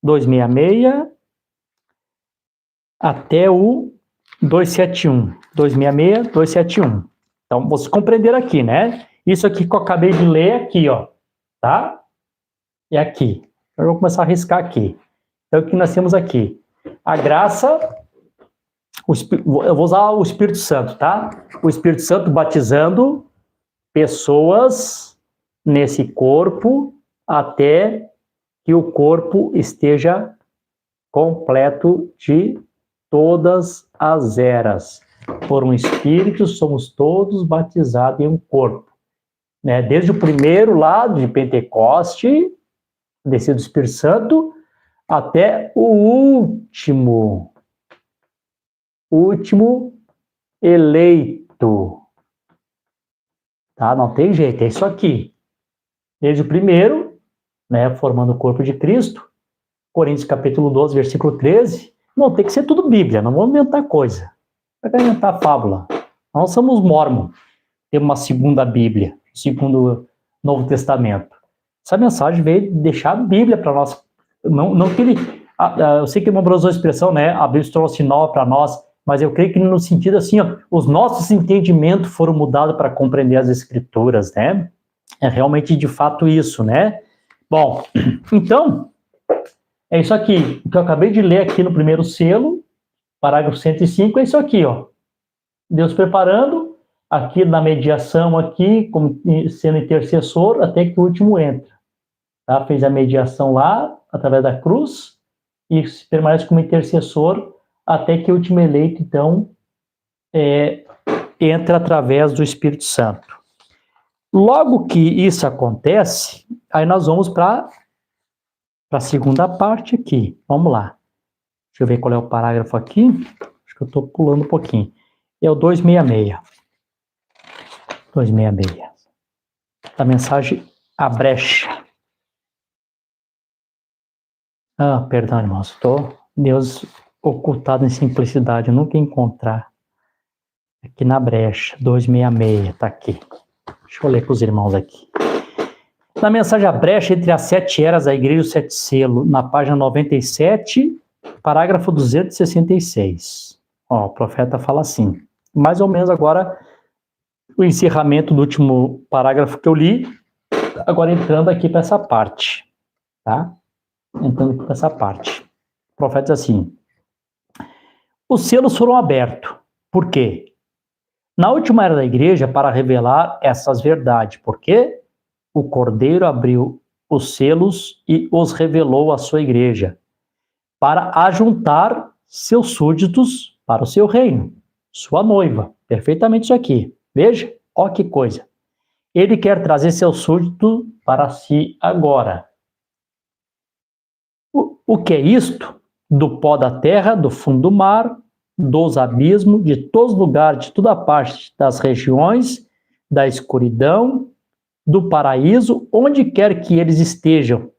266 até o 271. 266, 271. Então, vocês compreenderam aqui, né? Isso aqui que eu acabei de ler aqui, ó, tá? É aqui. Eu vou começar a riscar aqui. Então, o que nós temos aqui? A graça, eu vou usar o Espírito Santo, tá? O Espírito Santo batizando pessoas nesse corpo até que o corpo esteja completo de todas as eras. Por um Espírito somos todos batizados em um corpo. Né? Desde o primeiro lado de Pentecoste, descido do Espírito Santo, até o último eleito. Tá? Não tem jeito, é isso aqui. Desde o primeiro, né, formando o corpo de Cristo, Coríntios capítulo 12, versículo 13, não, tem que ser tudo Bíblia, não vamos inventar coisa. Não vai inventar fábula. Nós somos mormon, temos uma segunda Bíblia, segundo Novo Testamento. Essa mensagem veio deixar a Bíblia para nós. Não que ele, eu sei que ele usou a expressão, né, a Bíblia se tornou nova para nós, mas eu creio que no sentido assim, ó, os nossos entendimentos foram mudados para compreender as Escrituras, né? É realmente de fato isso, né? Bom, então, é isso aqui. O que eu acabei de ler aqui no primeiro selo, parágrafo 105, é isso aqui, ó. Deus preparando, aqui na mediação, aqui, como sendo intercessor, até que o último entra. tá? Fez a mediação lá, através da cruz, e permanece como intercessor até que o último eleito, então, entra através do Espírito Santo. Logo que isso acontece, aí nós vamos para a segunda parte aqui. Vamos lá. Deixa eu ver qual é o parágrafo aqui. Acho que eu estou pulando um pouquinho. É o 266. 266. A mensagem A Brecha. Perdão, irmãos. Estou Deus ocultado em simplicidade. Eu nunca ia encontrar. Aqui na brecha. 266. Está aqui. Deixa eu ler para os irmãos aqui. Na mensagem A Brecha entre as 7 eras da Igreja e o 7 Selo, na página 97, parágrafo 266. O profeta fala assim, mais ou menos agora o encerramento do último parágrafo que eu li, agora entrando aqui para essa parte, tá? Entrando aqui para essa parte. O profeta diz assim, os selos foram abertos. Por quê? Na última era da Igreja, para revelar essas verdades. Por quê? O Cordeiro abriu os selos e os revelou à sua igreja, para ajuntar seus súditos para o seu reino, sua noiva. Perfeitamente isso aqui. Veja, ó que coisa. Ele quer trazer seu súdito para si agora. O que é isto? Do pó da terra, do fundo do mar, dos abismos, de todos os lugares, de toda parte das regiões, da escuridão, do paraíso, onde quer que eles estejam,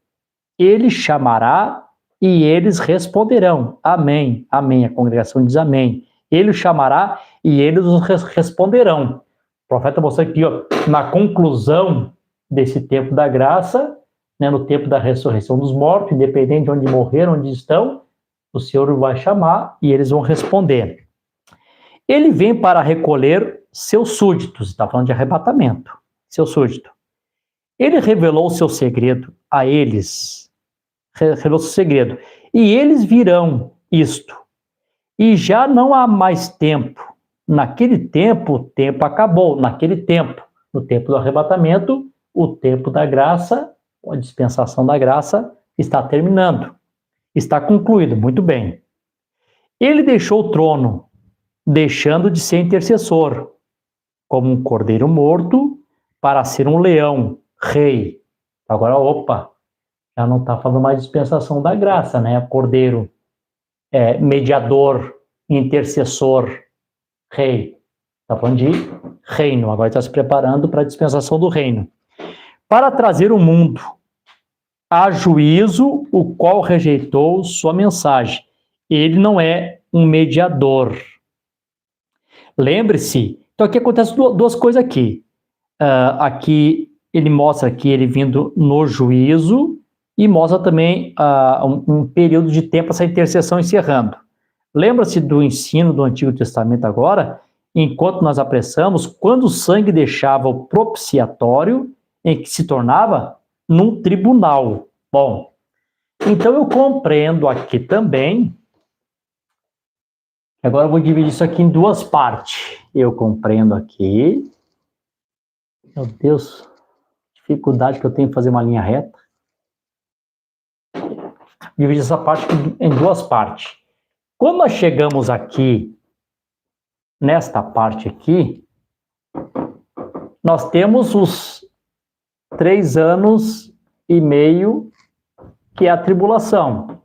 ele chamará e eles responderão. Amém, amém. A congregação diz amém. Ele chamará e eles responderão. O profeta mostrou aqui, ó, na conclusão desse tempo da graça, né, no tempo da ressurreição dos mortos, independente de onde morreram, onde estão, o Senhor vai chamar e eles vão responder. Ele vem para recolher seus súditos, está falando de arrebatamento, seu súdito. Ele revelou o seu segredo a eles, revelou o seu segredo, e eles virão isto. E já não há mais tempo. Naquele tempo, o tempo acabou. Naquele tempo, no tempo do arrebatamento, o tempo da graça, a dispensação da graça, está terminando. Está concluído, muito bem. Ele deixou o trono, deixando de ser intercessor, como um cordeiro morto, para ser um leão, rei. Agora, opa, já não está falando mais de dispensação da graça, né? Cordeiro, mediador, intercessor, rei. Está falando de reino, agora está se preparando para a dispensação do reino. Para trazer o mundo a juízo, o qual rejeitou sua mensagem. Ele não é um mediador. Lembre-se, então aqui acontecem duas coisas aqui. Aqui ele mostra aqui ele vindo no juízo e mostra também um período de tempo essa intercessão encerrando. Lembra-se do ensino do Antigo Testamento agora? Enquanto nós apressamos, quando o sangue deixava o propiciatório, em que se tornava num tribunal. Bom, então eu compreendo aqui também, agora eu vou dividir isso aqui em duas partes. Eu compreendo aqui, meu Deus, dificuldade que eu tenho em fazer uma linha reta. Dividir essa parte em duas partes. Quando nós chegamos aqui, nesta parte aqui, nós temos os 3 anos e meio, que é a tribulação.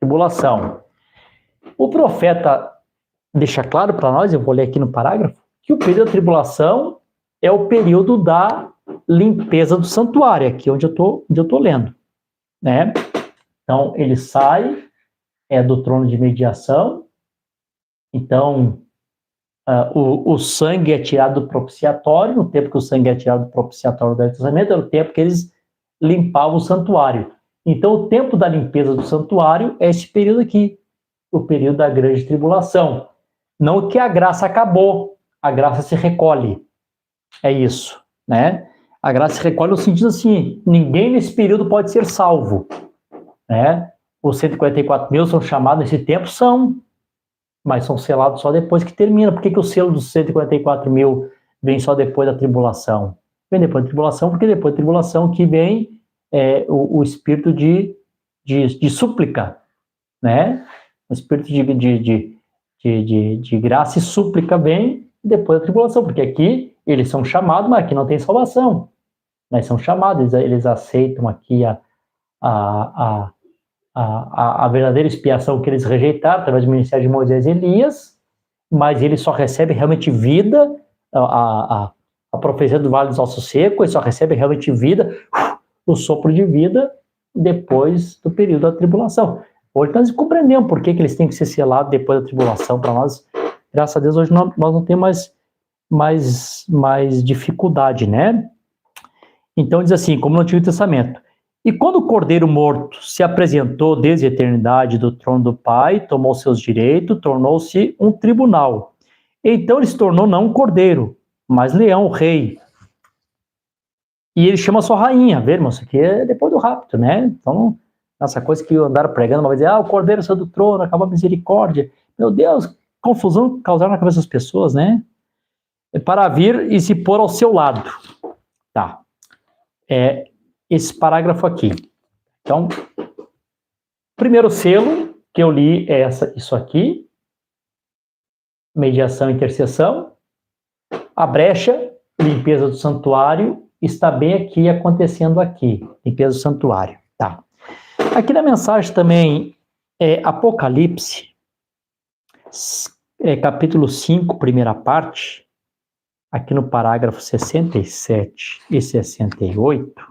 Tribulação. O profeta deixa claro para nós, eu vou ler aqui no parágrafo, que o período da tribulação é o período da limpeza do santuário, aqui onde eu tô lendo, né? Então, ele sai do trono de mediação, então o sangue é tirado do propiciatório, no tempo que o sangue é tirado do propiciatório do Velho Testamento, era o tempo que eles limpavam o santuário. Então, o tempo da limpeza do santuário é esse período aqui, o período da grande tribulação. Não que a graça acabou, a graça se recolhe. É isso, né? A graça se recolhe no sentido assim, ninguém nesse período pode ser salvo, né? Os 144 mil são chamados nesse tempo, mas são selados só depois que termina. Por que o selo dos 144 mil vem só depois da tribulação? Vem depois da tribulação, porque depois da tribulação que vem o espírito de súplica, né? O espírito de graça e súplica vem depois da tribulação, porque aqui eles são chamados, mas aqui não tem salvação. Né? São chamados, eles aceitam aqui a verdadeira expiação que eles rejeitaram através do ministério de Moisés e Elias, mas eles só recebem realmente vida, a profecia do Vale dos Ossos Secos, eles só recebem realmente vida, o sopro de vida, depois do período da tribulação. Hoje nós compreendemos por que eles têm que ser selados depois da tribulação. Para nós, graças a Deus, hoje nós não temos mais dificuldade, né? Então diz assim, como no Antigo Testamento: e quando o Cordeiro morto se apresentou desde a eternidade do trono do Pai, tomou seus direitos, tornou-se um tribunal. Então ele se tornou não um cordeiro, mas leão, rei. E ele chama a sua rainha, vê, irmão, isso aqui é depois do rapto, né? Então, essa coisa que andaram pregando, uma vez dizer, o cordeiro saiu do trono, acabou a misericórdia. Meu Deus, confusão causaram na cabeça das pessoas, né? Para vir e se pôr ao seu lado. Tá. Esse parágrafo aqui. Então, primeiro selo que eu li é isso aqui. Mediação e intercessão. A brecha, limpeza do santuário, está bem aqui, acontecendo aqui. Limpeza do santuário. Tá. Aqui na mensagem também, Apocalipse, capítulo 5, primeira parte, aqui no parágrafo 67 e 68, o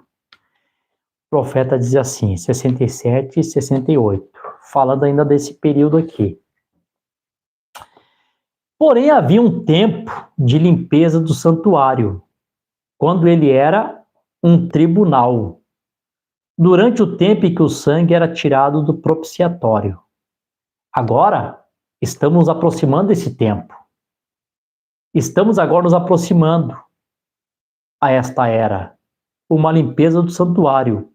profeta diz assim, 67 e 68, falando ainda desse período aqui. Porém, havia um tempo de limpeza do santuário, quando ele era um tribunal, durante o tempo em que o sangue era tirado do propiciatório. Agora, estamos nos aproximando desse tempo. Estamos agora nos aproximando a esta era, uma limpeza do santuário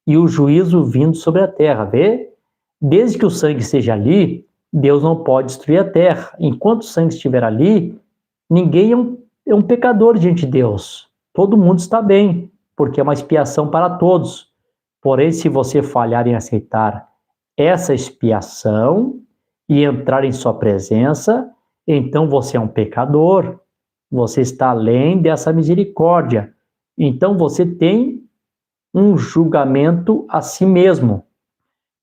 e o juízo vindo sobre a terra. Vê? Desde que o sangue esteja ali, Deus não pode destruir a terra. Enquanto o sangue estiver ali, ninguém é um pecador diante de Deus. Todo mundo está bem, porque é uma expiação para todos. Porém, se você falhar em aceitar essa expiação e entrar em sua presença, então você é um pecador, você está além dessa misericórdia. Então você tem um julgamento a si mesmo.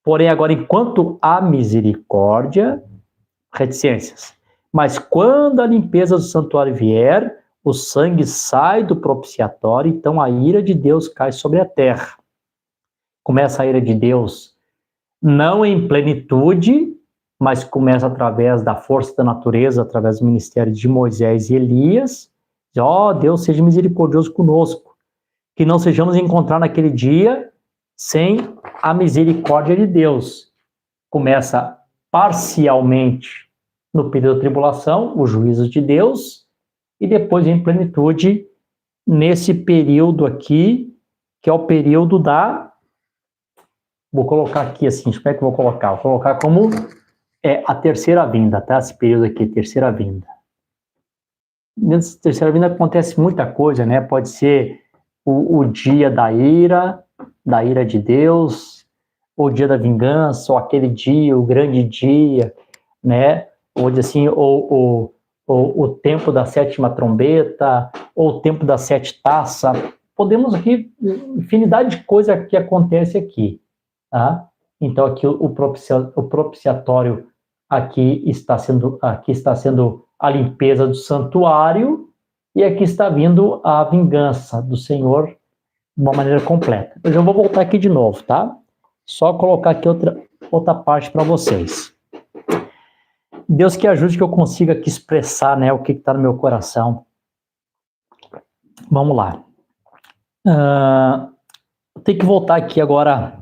Porém, agora, enquanto há misericórdia, reticências. Mas quando a limpeza do santuário vier, o sangue sai do propiciatório, então a ira de Deus cai sobre a terra. Começa a ira de Deus não em plenitude, mas começa através da força da natureza, através do ministério de Moisés e Elias. Deus seja misericordioso conosco, que não sejamos encontrar naquele dia sem a misericórdia de Deus. Começa parcialmente no período da tribulação, o juízo de Deus, e depois em plenitude nesse período aqui, que é o período da... Vou colocar aqui assim, como é que eu vou colocar? Vou colocar como a terceira vinda, tá? Esse período aqui, terceira vinda. Nessa terceira vinda acontece muita coisa, né? Pode ser o dia da ira de Deus, ou o dia da vingança, ou aquele dia, o grande dia, né? Ou assim, o tempo da sétima trombeta, ou o tempo das 7 taças. Podemos aqui, infinidade de coisa que acontece aqui. Tá? Então aqui o propiciatório aqui está sendo a limpeza do santuário e aqui está vindo a vingança do Senhor de uma maneira completa. Eu já vou voltar aqui de novo, tá? Só colocar aqui outra parte para vocês. Deus que ajude que eu consiga aqui expressar, né, o que está no meu coração. Vamos lá. Tem que voltar aqui agora.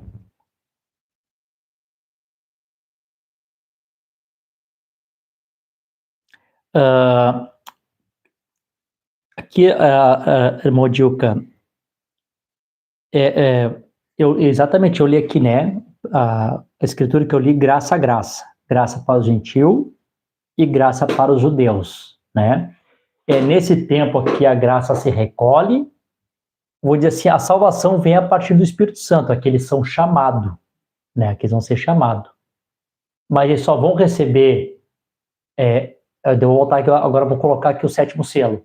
Aqui, irmão Dilca, exatamente, eu li aqui, né, a escritura que eu li, graça a graça, graça para o gentil e graça para os judeus, né? Nesse tempo aqui a graça se recolhe, vou dizer assim, a salvação vem a partir do Espírito Santo, aqueles são chamados, né? Aqueles vão ser chamados. Mas eles só vão receber, eu vou voltar aqui, agora vou colocar aqui o 7º selo.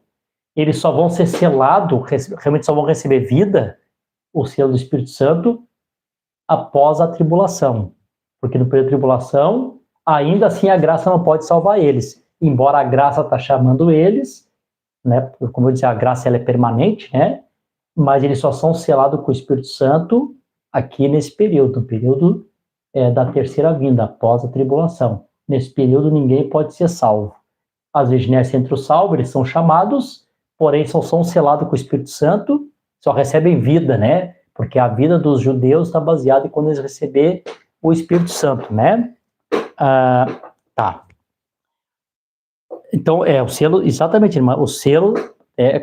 Eles só vão ser selados, realmente só vão receber vida, o selo do Espírito Santo, após a tribulação. Porque no período de tribulação, ainda assim a graça não pode salvar eles. Embora a graça está chamando eles, né? Como eu disse, a graça ela é permanente, né? Mas eles só são selados com o Espírito Santo aqui nesse período, no período da terceira vinda, após a tribulação. Nesse período ninguém pode ser salvo. Às vezes, nessa entre os salvos, eles são chamados, porém só são selados com o Espírito Santo, só recebem vida, né? Porque a vida dos judeus está baseada em quando eles receberem o Espírito Santo, né? Tá. Então, o selo, exatamente, irmã, o selo,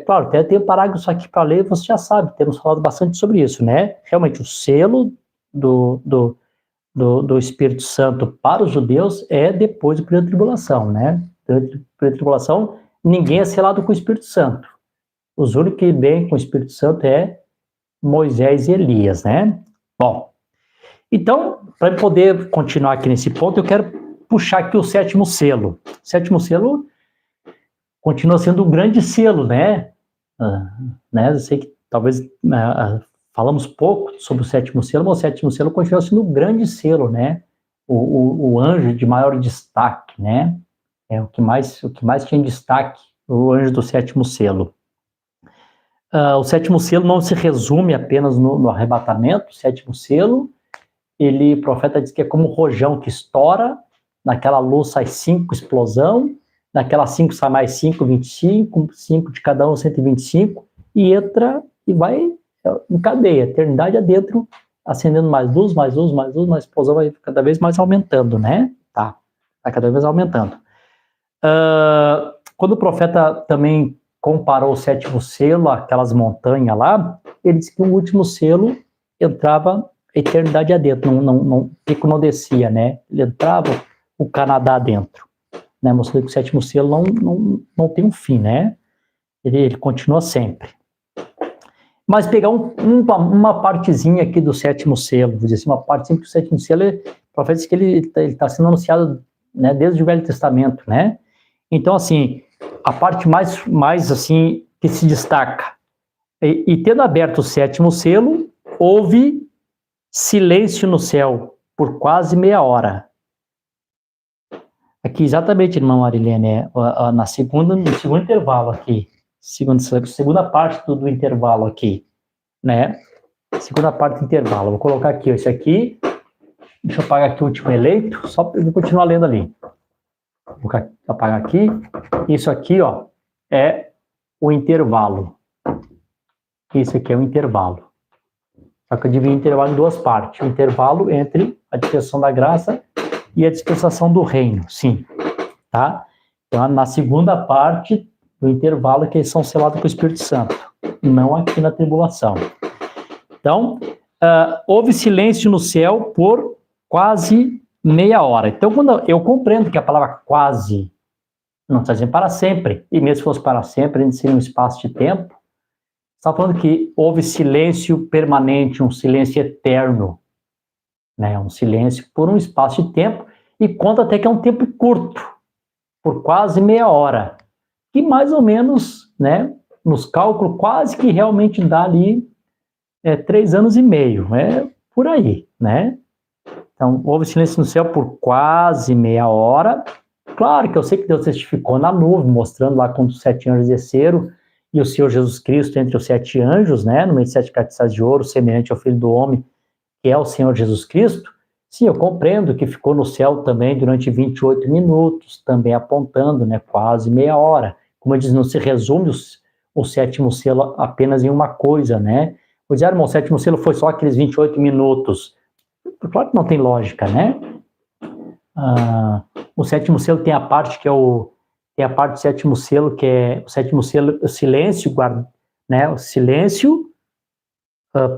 claro, até tem um parágrafo aqui para ler, você já sabe, temos falado bastante sobre isso, né? Realmente, o selo do Espírito Santo para os judeus é depois do período de tribulação, né? Durante o período de tribulação, ninguém é selado com o Espírito Santo. Os únicos que vêm com o Espírito Santo é Moisés e Elias, né? Bom, então, para poder continuar aqui nesse ponto, eu quero puxar aqui o 7º selo. O 7º selo continua sendo um grande selo, né? Eu sei que talvez falamos pouco sobre o 7º selo, mas o 7º selo continua sendo um grande selo, né? O anjo de maior destaque, né? O que mais tinha destaque, o anjo do 7º selo. O 7º selo não se resume apenas no arrebatamento. O 7º selo, o profeta diz que é como um rojão que estoura, naquela luz sai 5 explosão, naquela 5 sai mais 5, 25, 5 de cada um, 125, e entra e vai em cadeia, eternidade adentro, acendendo mais luz, mais luz, mais luz, mais explosão, vai cada vez mais aumentando, né? Tá cada vez aumentando. Quando o profeta também comparou o 7º selo àquelas montanhas lá, ele disse que o último selo entrava a eternidade adentro, o pico não descia, né? Ele entrava o Canadá dentro, né? Mostrando que o 7º selo não tem um fim, né? Ele continua sempre. Mas pegar uma partezinha aqui do 7º selo, vou dizer assim, uma partezinha que o 7º selo, o profeta diz que ele está sendo anunciado, né, desde o Velho Testamento, né? Então, assim, a parte mais assim, que se destaca, e tendo aberto o 7º selo, houve silêncio no céu por quase meia hora. Aqui, exatamente, irmã Marilene, no segundo intervalo aqui, segunda parte do intervalo aqui, né? Segunda parte do intervalo. Vou colocar aqui, esse aqui, deixa eu apagar aqui o último eleito, só para eu continuar lendo ali. Vou apagar aqui. Isso aqui, ó, é o intervalo. Isso aqui é o intervalo. Só que eu dividi o intervalo em duas partes. O intervalo entre a dispensação da graça e a dispensação do reino, sim. Tá? Então, na segunda parte do intervalo que eles são selados com o Espírito Santo, não aqui na tribulação. Então, houve silêncio no céu por quase meia hora. Então, quando eu compreendo que a palavra quase não está dizendo para sempre, e mesmo se fosse para sempre, ainda seria um espaço de tempo, está falando que houve silêncio permanente, um silêncio eterno, né? Um silêncio por um espaço de tempo, e conta até que é um tempo curto, por quase meia hora, que mais ou menos, né, nos cálculos, quase que realmente dá ali 3 anos e meio, por aí, né? Então, houve silêncio no céu por quase meia hora. Claro que eu sei que Deus testificou na nuvem, mostrando lá quando os 7 anjos desceram, e o Senhor Jesus Cristo entre os 7 anjos, né, no meio de 7 castiçais de ouro, semelhante ao Filho do Homem, que é o Senhor Jesus Cristo. Sim, eu compreendo que ficou no céu também durante 28 minutos, também apontando, né, quase meia hora. Como eu disse, não se resume o 7º selo apenas em uma coisa, né? Pois é, irmão, o 7º selo foi só aqueles 28 minutos. Claro que não tem lógica, né? O 7º selo tem a parte que tem a parte do 7º selo, que é o 7º selo, o silêncio, né? O silêncio,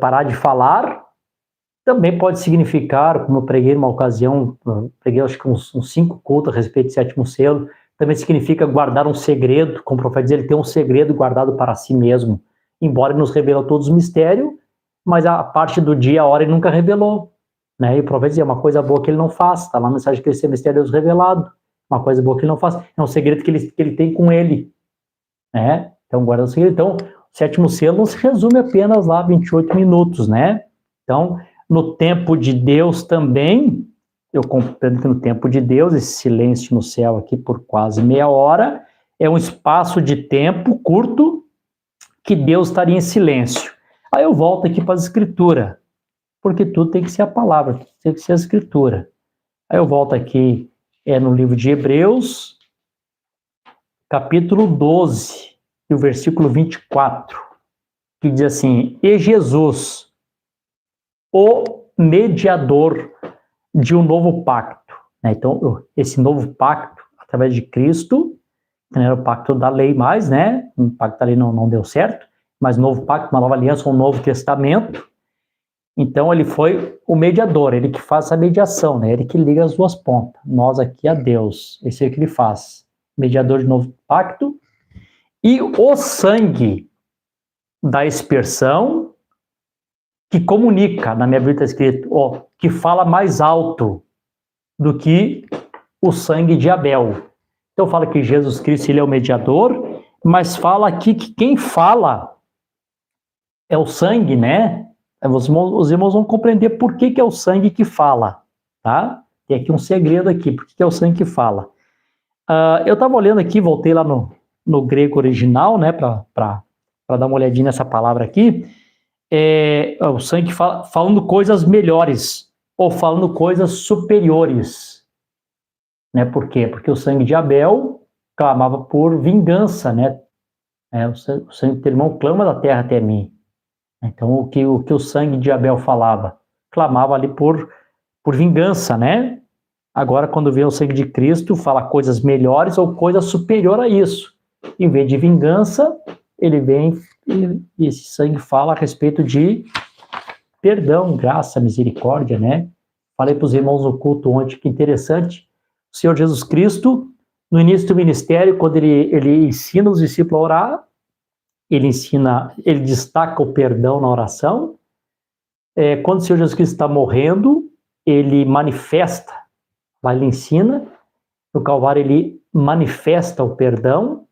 parar de falar, também pode significar, como eu preguei numa ocasião, preguei acho que uns 5 cultos a respeito do 7º selo, também significa guardar um segredo, como o profeta diz, ele tem um segredo guardado para si mesmo. embora ele nos revelou todos os mistérios, mas a parte do dia, a hora, ele nunca revelou, né? E o profeta dizia, uma coisa boa que ele não faz, está lá na mensagem que esse mistério é Deus revelado, uma coisa boa que ele não faz, é um segredo que ele tem com ele, né? Então, guarda o segredo. Então, o sétimo selo não se resume apenas lá 28 minutos, né? Então, no tempo de Deus também, eu compreendo que no tempo de Deus, esse silêncio no céu aqui por quase meia hora, é um espaço de tempo curto que Deus estaria em silêncio. Aí eu volto aqui para a Escritura, porque tudo tem que ser a palavra, tudo tem que ser a Escritura. Aí eu volto aqui, no livro de Hebreus, capítulo 12, e o versículo 24, que diz assim, e Jesus, o mediador de um novo pacto. Né? Então, esse novo pacto, através de Cristo, não era o pacto da lei mais, né? O pacto da lei não deu certo, mas novo pacto, uma nova aliança, um novo testamento. Então, ele foi o mediador, ele que faz essa mediação, né? Ele que liga as duas pontas. Nós aqui a Deus, esse é o que ele faz. Mediador de novo pacto. E o sangue da aspersão que comunica, na minha Bíblia está escrito, que fala mais alto do que o sangue de Abel. Então fala que Jesus Cristo ele é o mediador, mas fala aqui que quem fala é o sangue, né? Os irmãos vão compreender por que é o sangue que fala, tá? Tem aqui um segredo aqui, por que é o sangue que fala. Eu estava olhando aqui, voltei lá no grego original, né, para dar uma olhadinha nessa palavra aqui, o sangue falando coisas melhores, ou falando coisas superiores, né, por quê? Porque o sangue de Abel clamava por vingança, né, o sangue do teu irmão clama da terra até mim, então o que o sangue de Abel falava? Clamava ali por vingança, né, agora quando vem o sangue de Cristo, fala coisas melhores ou coisa superior a isso. Em vez de vingança, ele vem e esse sangue fala a respeito de perdão, graça, misericórdia, né? Falei para os irmãos no culto ontem, que interessante, o Senhor Jesus Cristo, no início do ministério, quando ele ensina os discípulos a orar, ele destaca o perdão na oração. Quando o Senhor Jesus Cristo está morrendo, ele manifesta, lá ele ensina, no Calvário ele manifesta o perdão.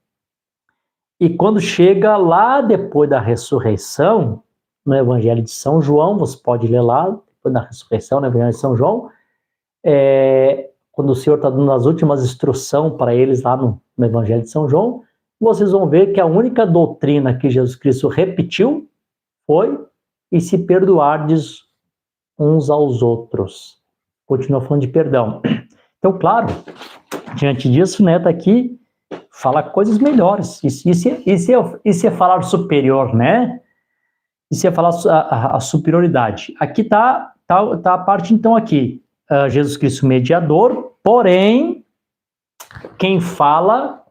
E quando chega lá depois da ressurreição, no Evangelho de São João, você pode ler lá, depois da ressurreição, no Evangelho de São João, quando o Senhor está dando as últimas instruções para eles lá no Evangelho de São João, vocês vão ver que a única doutrina que Jesus Cristo repetiu foi e se perdoardes uns aos outros. Continua falando de perdão. Então, claro, diante disso, né, está aqui, fala coisas melhores. Isso é falar superior, né? Isso é falar a superioridade. Aqui tá a parte, então, aqui. Jesus Cristo mediador, porém, quem fala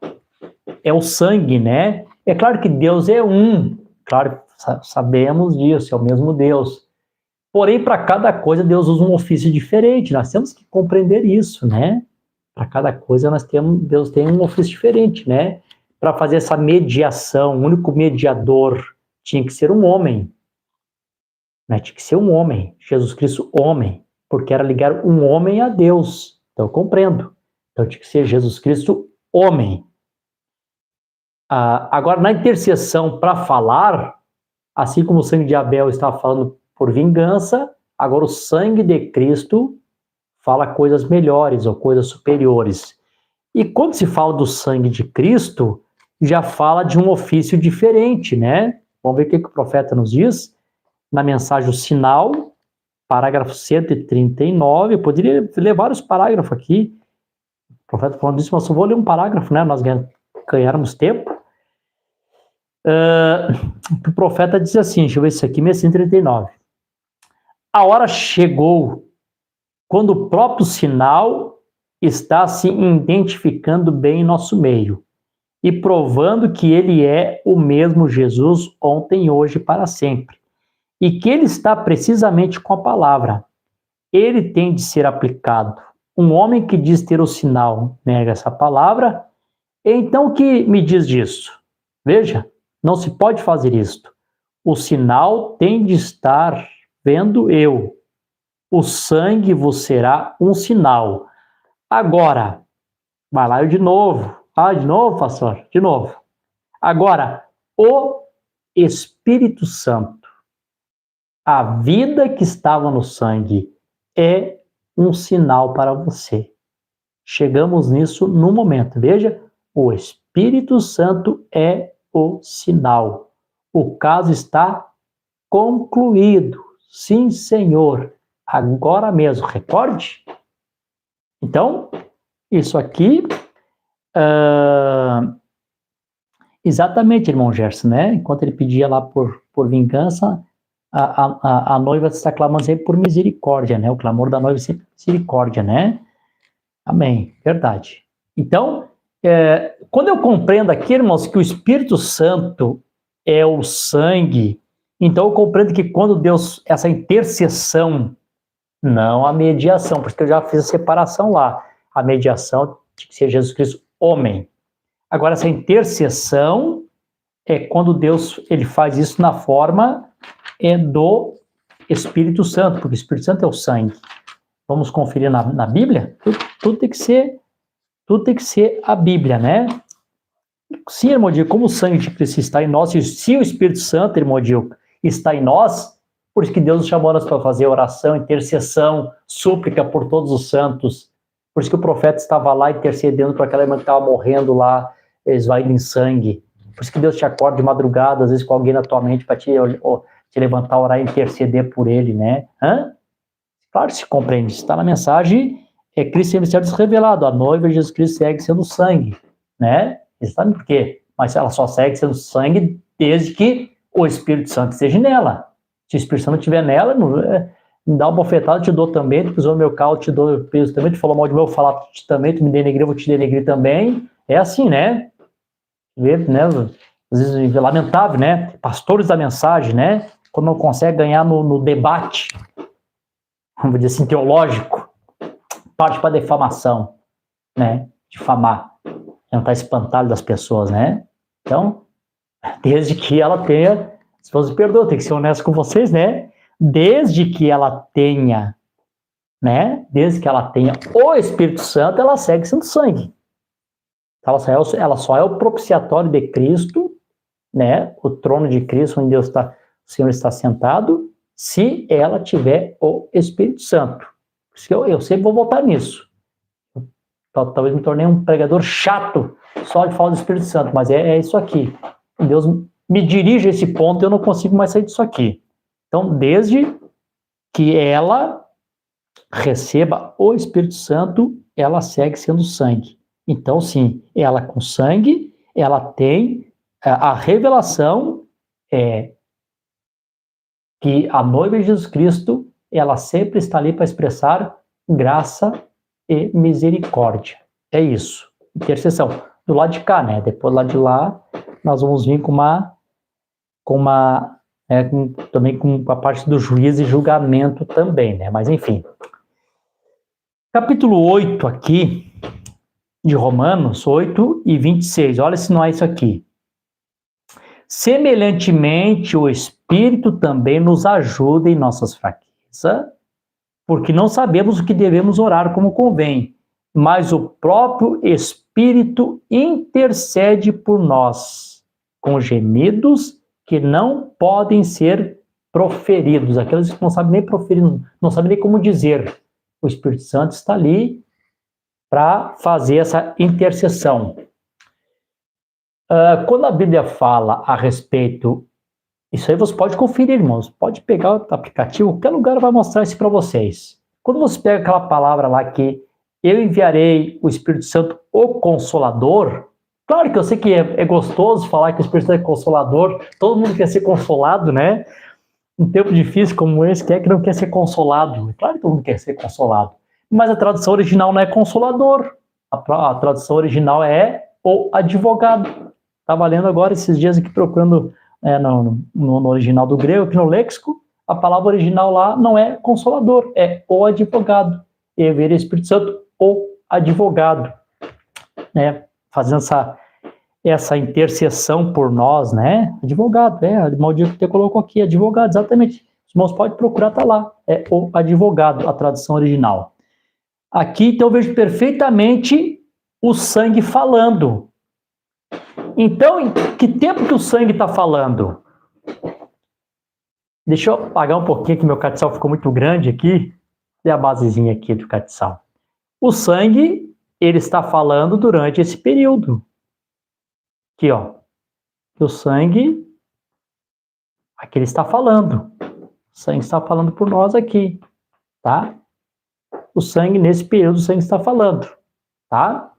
é o sangue, né? É claro que Deus é um. Claro, sabemos disso, é o mesmo Deus. Porém, para cada coisa, Deus usa um ofício diferente. Nós temos que compreender isso, né? Para cada coisa, Deus tem um ofício diferente, né? Para fazer essa mediação, o único mediador tinha que ser um homem. Né? Tinha que ser um homem. Jesus Cristo, homem. Porque era ligar um homem a Deus. Então, eu compreendo. Então, tinha que ser Jesus Cristo, homem. Agora, na intercessão para falar, assim como o sangue de Abel estava falando por vingança, agora o sangue de Cristo fala coisas melhores ou coisas superiores. E quando se fala do sangue de Cristo, já fala de um ofício diferente, né? Vamos ver o que o profeta nos diz na mensagem O Sinal, parágrafo 139. Eu poderia ler vários parágrafos aqui. O profeta falando disso, mas só vou ler um parágrafo, né? Nós ganháramos tempo. O profeta diz assim, deixa eu ver isso aqui, 139. A hora chegou quando o próprio sinal está se identificando bem em nosso meio e provando que ele é o mesmo Jesus ontem, hoje e para sempre. E que ele está precisamente com a palavra. Ele tem de ser aplicado. Um homem que diz ter o sinal nega essa palavra. Então, o que me diz disso? Veja, não se pode fazer isto. o sinal tem de estar vendo eu. O sangue vos será um sinal. Agora, vai lá eu de novo. Ah, de novo, pastor? De novo. Agora, o Espírito Santo, a vida que estava no sangue, é um sinal para você. Chegamos nisso no momento. Veja, o Espírito Santo é o sinal. O caso está concluído. Sim, Senhor. Agora mesmo. Recorde? Então, isso aqui... exatamente, irmão Gerson, né? Enquanto ele pedia lá por vingança, a noiva está clamando sempre por misericórdia, né? O clamor da noiva é sempre misericórdia, né? Amém, verdade. Então, quando eu compreendo aqui, irmãos, que o Espírito Santo é o sangue, então eu compreendo que quando Deus, essa intercessão, não a mediação, porque eu já fiz a separação lá, a mediação tinha que ser Jesus Cristo, homem. Agora, essa intercessão é quando Deus ele faz isso na forma do Espírito Santo, porque o Espírito Santo é o sangue. Vamos conferir na Bíblia? Tudo tem que ser a Bíblia, né? Sim, irmão Dio, como o sangue de Cristo está em nós, e se o Espírito Santo, irmão Dio, está em nós, por isso que Deus nos chamou para fazer oração, intercessão, súplica por todos os santos. Por isso que o profeta estava lá intercedendo para aquela irmã que estava morrendo lá, esvaída em sangue. Por isso que Deus te acorda de madrugada, às vezes com alguém na tua mente, para te levantar, orar e interceder por ele, né? Claro que se compreende, está na mensagem, Cristo é mistério revelado, a noiva de Jesus Cristo segue sendo sangue, né? Você sabe por quê? Mas ela só segue sendo sangue desde que o Espírito Santo esteja nela. Se o Espírito Santo estiver nela, me dá uma bofetada, eu te dou também, tu pisou no meu carro, eu te dou peso também, tu falou mal de mim, eu vou falar também, tu me denegrir, eu vou te denegrir também. É assim, né? Né? Às vezes é lamentável, né? Pastores da mensagem, né? Quando não consegue ganhar no debate, vamos dizer assim, teológico, parte para defamação, né? Difamar, tentar espantalho das pessoas, né? Então, desde que ela tenha, se você perdoa, tem que ser honesto com vocês, né? Desde que ela tenha, né? Desde que ela tenha o Espírito Santo, ela segue sendo sangue. Ela só é o propiciatório de Cristo, né? O trono de Cristo, onde Deus está, o Senhor está sentado, se ela tiver o Espírito Santo. Eu sempre vou voltar nisso. Talvez me tornei um pregador chato só de falar do Espírito Santo, mas é isso aqui. Deus me dirige a esse ponto, eu não consigo mais sair disso aqui. Então, desde que ela receba o Espírito Santo, ela segue sendo sangue. Então, sim, ela com sangue, ela tem a revelação que a noiva de Jesus Cristo, ela sempre está ali para expressar graça e misericórdia. É isso. Intercessão. Do lado de cá, né? Depois, do lado de lá, nós vamos vir também com a parte do juízo e julgamento também, né? Mas, enfim. Capítulo 8 aqui, de Romanos, 8 e 26. Olha se não é isso aqui. Semelhantemente, o Espírito também nos ajuda em nossas fraquezas, porque não sabemos o que devemos orar como convém, mas o próprio Espírito intercede por nós, com gemidos que não podem ser proferidos. Aqueles que não sabem nem proferir, não sabem nem como dizer. O Espírito Santo está ali para fazer essa intercessão. Quando a Bíblia fala a respeito, isso aí você pode conferir, irmãos, pode pegar o aplicativo, qualquer lugar vai mostrar isso para vocês. Quando você pega aquela palavra lá que eu enviarei o Espírito Santo, o Consolador, claro que eu sei que é gostoso falar que o Espírito Santo é consolador, todo mundo quer ser consolado, né? Um tempo difícil como esse, quem é que não quer ser consolado? Claro que todo mundo quer ser consolado. Mas a tradução original não é consolador, a tradução original é o advogado. Estava lendo agora esses dias aqui procurando no original do grego, aqui no léxico, a palavra original lá não é consolador, é o advogado. E ver o Espírito Santo, o advogado. Né? Fazendo essa intercessão por nós, né? Advogado, o Maldito que colocou aqui, advogado, exatamente. Os irmãos podem procurar, tá lá. É o advogado, a tradução original. Aqui, então, eu vejo perfeitamente o sangue falando. Então, em que tempo que o sangue está falando? Deixa eu apagar um pouquinho, que meu castiçal ficou muito grande aqui. E a basezinha aqui do castiçal. O sangue, ele está falando durante esse período. Aqui, ó. O sangue, aqui ele está falando. O sangue está falando por nós aqui, tá? O sangue, nesse período, o sangue está falando, tá?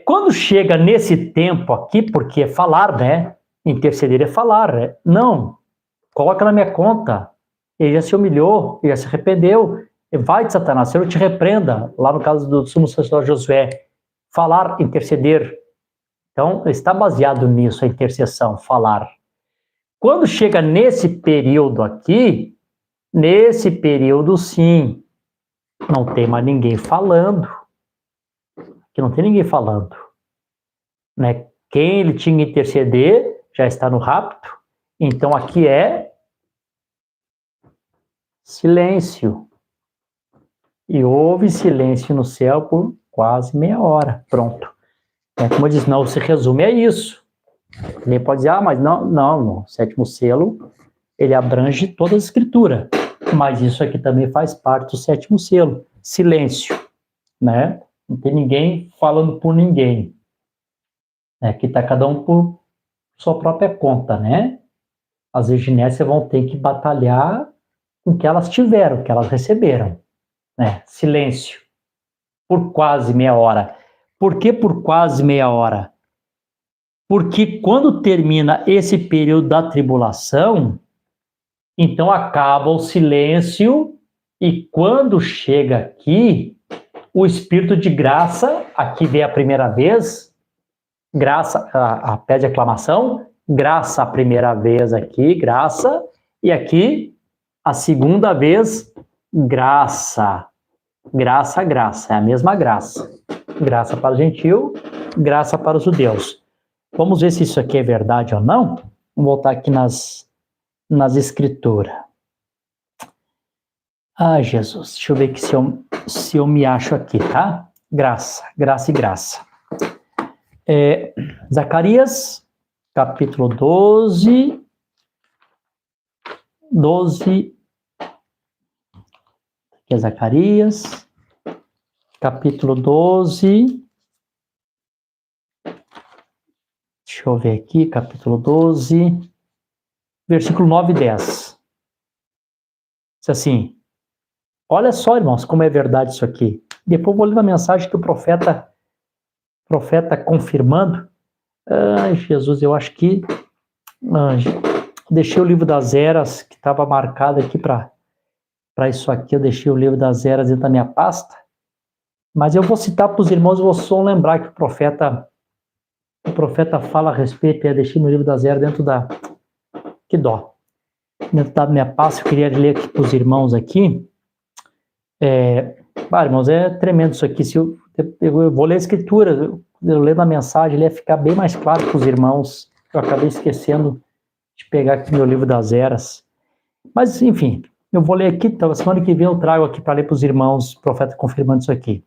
Quando chega nesse tempo aqui, porque é falar, né? Interceder é falar, né? Não, coloca na minha conta. Ele já se humilhou, ele já se arrependeu. Vai de Satanás, Senhor te repreenda. Lá no caso do sumo sacerdote Josué, falar, interceder. Então, está baseado nisso, a intercessão, falar. Quando chega nesse período aqui, nesse período, sim, não tem mais ninguém falando. Aqui não tem ninguém falando. Né? Quem ele tinha que interceder já está no rapto. Então, aqui é silêncio. E houve silêncio no céu por quase meia hora. Pronto. Como eu disse, não se resume a isso. Ele pode dizer, mas não. O sétimo selo, ele abrange toda a escritura. Mas isso aqui também faz parte do sétimo selo. Silêncio. Né? Não tem ninguém falando por ninguém. Aqui está cada um por sua própria conta, né? As virginésias vão ter que batalhar com o que elas tiveram, o que elas receberam. Né? Silêncio. Por quase meia hora. Por que por quase meia hora? Porque quando termina esse período da tribulação, então acaba o silêncio e quando chega aqui, o Espírito de graça, aqui vem a primeira vez, graça, pede aclamação, graça a primeira vez aqui, graça, e aqui a segunda vez, graça. Graça, é a mesma graça. Graça para o gentil, graça para os judeus. Vamos ver se isso aqui é verdade ou não. Vamos voltar aqui nas escrituras. Jesus, deixa eu ver aqui se eu me acho aqui, tá? Graça e graça. Zacarias, capítulo 12. Aqui é Zacarias, capítulo 12. Deixa eu ver aqui, capítulo 12, versículo 9 e 10. Diz assim, olha só, irmãos, como é verdade isso aqui. Depois eu vou ler uma mensagem que o profeta confirmando. Jesus, eu acho que deixei o livro das eras, que estava marcado aqui para isso aqui, eu deixei o livro das eras dentro da minha pasta, mas eu vou citar para os irmãos, eu vou só lembrar que o profeta fala a respeito, eu deixei no livro das eras dentro da... Que dó. Dentro da minha pasta, eu queria ler aqui para os irmãos aqui. Irmãos, é tremendo isso aqui. Se eu vou ler a escritura, eu lendo a mensagem, ele ia ficar bem mais claro para os irmãos. Eu acabei esquecendo de pegar aqui meu livro das eras. Mas, enfim, eu vou ler aqui, então, semana que vem eu trago aqui para ler para os irmãos, o profeta confirmando isso aqui.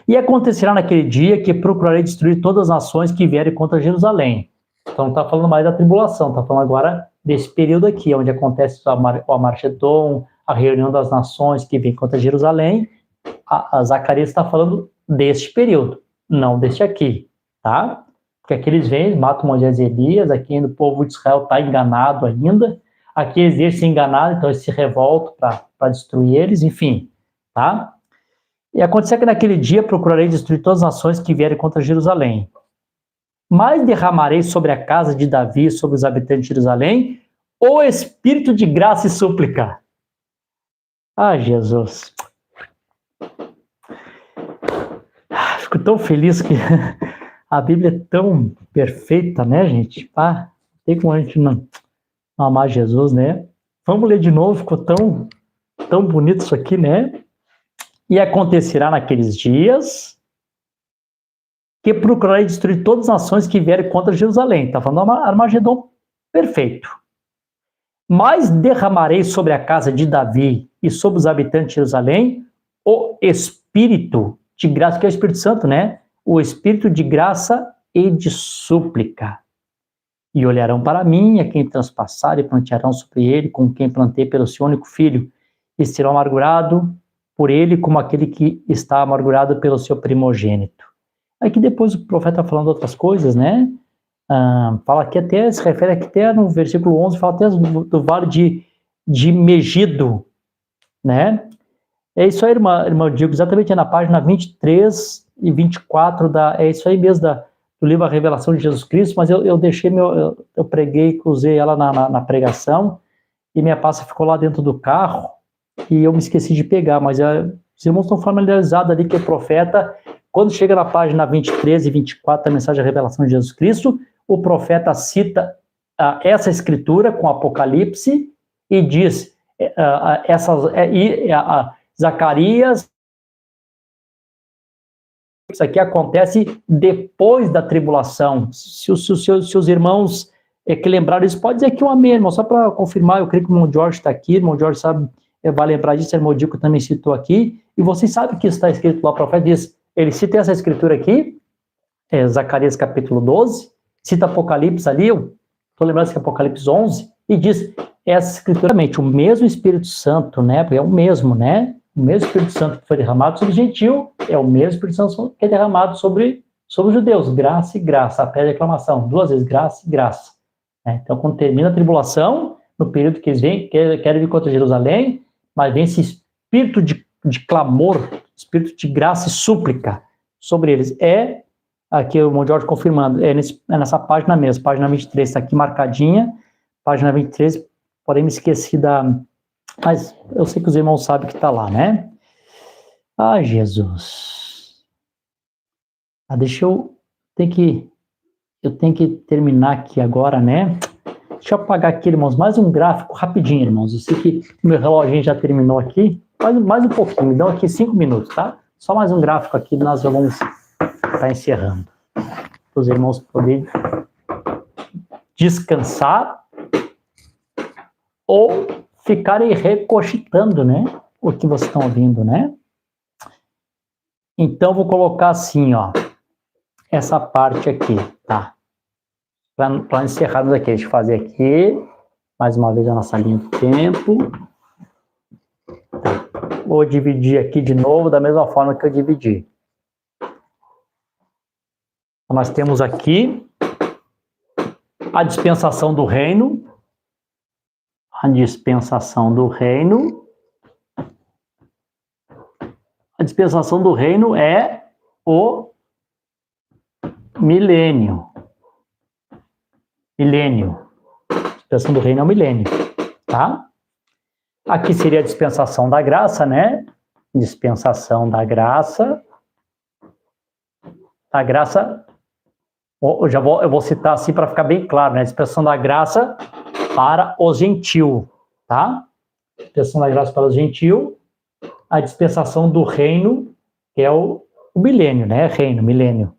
E acontecerá naquele dia que procurarei destruir todas as nações que vierem contra Jerusalém. Então não está falando mais da tribulação, está falando agora desse período aqui, onde acontece o Amargedon, a reunião das nações que vem contra Jerusalém. A Zacarias está falando deste período, não deste aqui, tá? Porque aqui eles vêm, matam Moisés e Elias, aqui ainda o povo de Israel está enganado ainda, aqui eles deixam se enganar, então eles se revoltam para destruir eles, enfim, tá? E acontecer que naquele dia procurarei destruir todas as nações que vierem contra Jerusalém. Mas derramarei sobre a casa de Davi, sobre os habitantes de Jerusalém, o espírito de graça e súplica. Jesus. Fico tão feliz que a Bíblia é tão perfeita, né, gente? Tem como a gente não amar Jesus, né? Vamos ler de novo, ficou tão bonito isso aqui, né? E acontecerá naqueles dias que procurarei destruir todas as nações que vierem contra Jerusalém. Está falando Armagedon perfeito. Mas derramarei sobre a casa de Davi e sobre os habitantes de Jerusalém o Espírito de graça, que é o Espírito Santo, né? O Espírito de graça e de súplica. E olharão para mim, a quem transpassar, e plantearão sobre ele, com quem plantei pelo seu único filho, e serão amargurado por ele como aquele que está amargurado pelo seu primogênito. Aqui depois o profeta está falando outras coisas, né? Fala aqui até, se refere aqui até no versículo 11, fala até do vale de Megido, né? É isso aí, irmã, eu digo exatamente na página 23 e 24, é isso aí mesmo, do livro A Revelação de Jesus Cristo, mas eu deixei, eu preguei, usei ela na pregação, e minha pasta ficou lá dentro do carro, e eu me esqueci de pegar, mas os irmãos estão familiarizados ali que o profeta, quando chega na página 23 e 24 da mensagem da Revelação de Jesus Cristo, o profeta cita essa escritura com Apocalipse e diz, Zacarias, isso aqui acontece depois da tribulação. Se os irmãos que lembraram isso, pode dizer que um amém, irmão, só para confirmar, eu creio que o irmão Jorge está aqui, o irmão Jorge sabe, vai lembrar disso, o irmão Dico também citou aqui, e vocês sabem que isso está escrito lá, o profeta diz, ele cita essa escritura aqui, Zacarias capítulo 12, cita Apocalipse ali, eu estou lembrando que é Apocalipse 11, e diz, essa escritura, o mesmo Espírito Santo, né, porque é o mesmo, né, o mesmo Espírito Santo que foi derramado sobre o gentil, é o mesmo Espírito Santo que é derramado sobre os judeus, graça e graça, a pé de aclamação, 2 vezes graça e graça. Então, quando termina a tribulação, no período que eles vêm, querem vir contra Jerusalém, mas vem esse espírito de clamor, espírito de graça e súplica sobre eles. Aqui o irmão Jorge confirmando, nessa página mesmo, página 23, está aqui marcadinha, página 23, porém me esqueci mas eu sei que os irmãos sabem que está lá, né? Jesus. Eu tenho que terminar aqui agora, né? Deixa eu apagar aqui, irmãos, mais um gráfico rapidinho, irmãos. Eu sei que o meu reloginho já terminou aqui, mais um pouquinho, me dão aqui 5 minutos, tá? Só mais um gráfico aqui, nós vamos estar encerrando. Para os irmãos poderem descansar ou ficarem recochitando, né? O que vocês estão ouvindo, né? Então, vou colocar assim, ó, essa parte aqui, tá? Para encerrarmos aqui, deixa eu fazer aqui, mais uma vez a nossa linha do tempo. Tá. Vou dividir aqui de novo, da mesma forma que eu dividi. Nós temos aqui a dispensação do reino. A dispensação do reino. A dispensação do reino é o milênio. A dispensação do reino é o milênio, tá? Aqui seria a dispensação da graça, né? Dispensação da graça. A graça, eu vou citar assim para ficar bem claro, né? Dispensação da graça para os gentios, tá? Dispensação da graça para os gentios. A dispensação do reino, que é o milênio, né? Reino, milênio.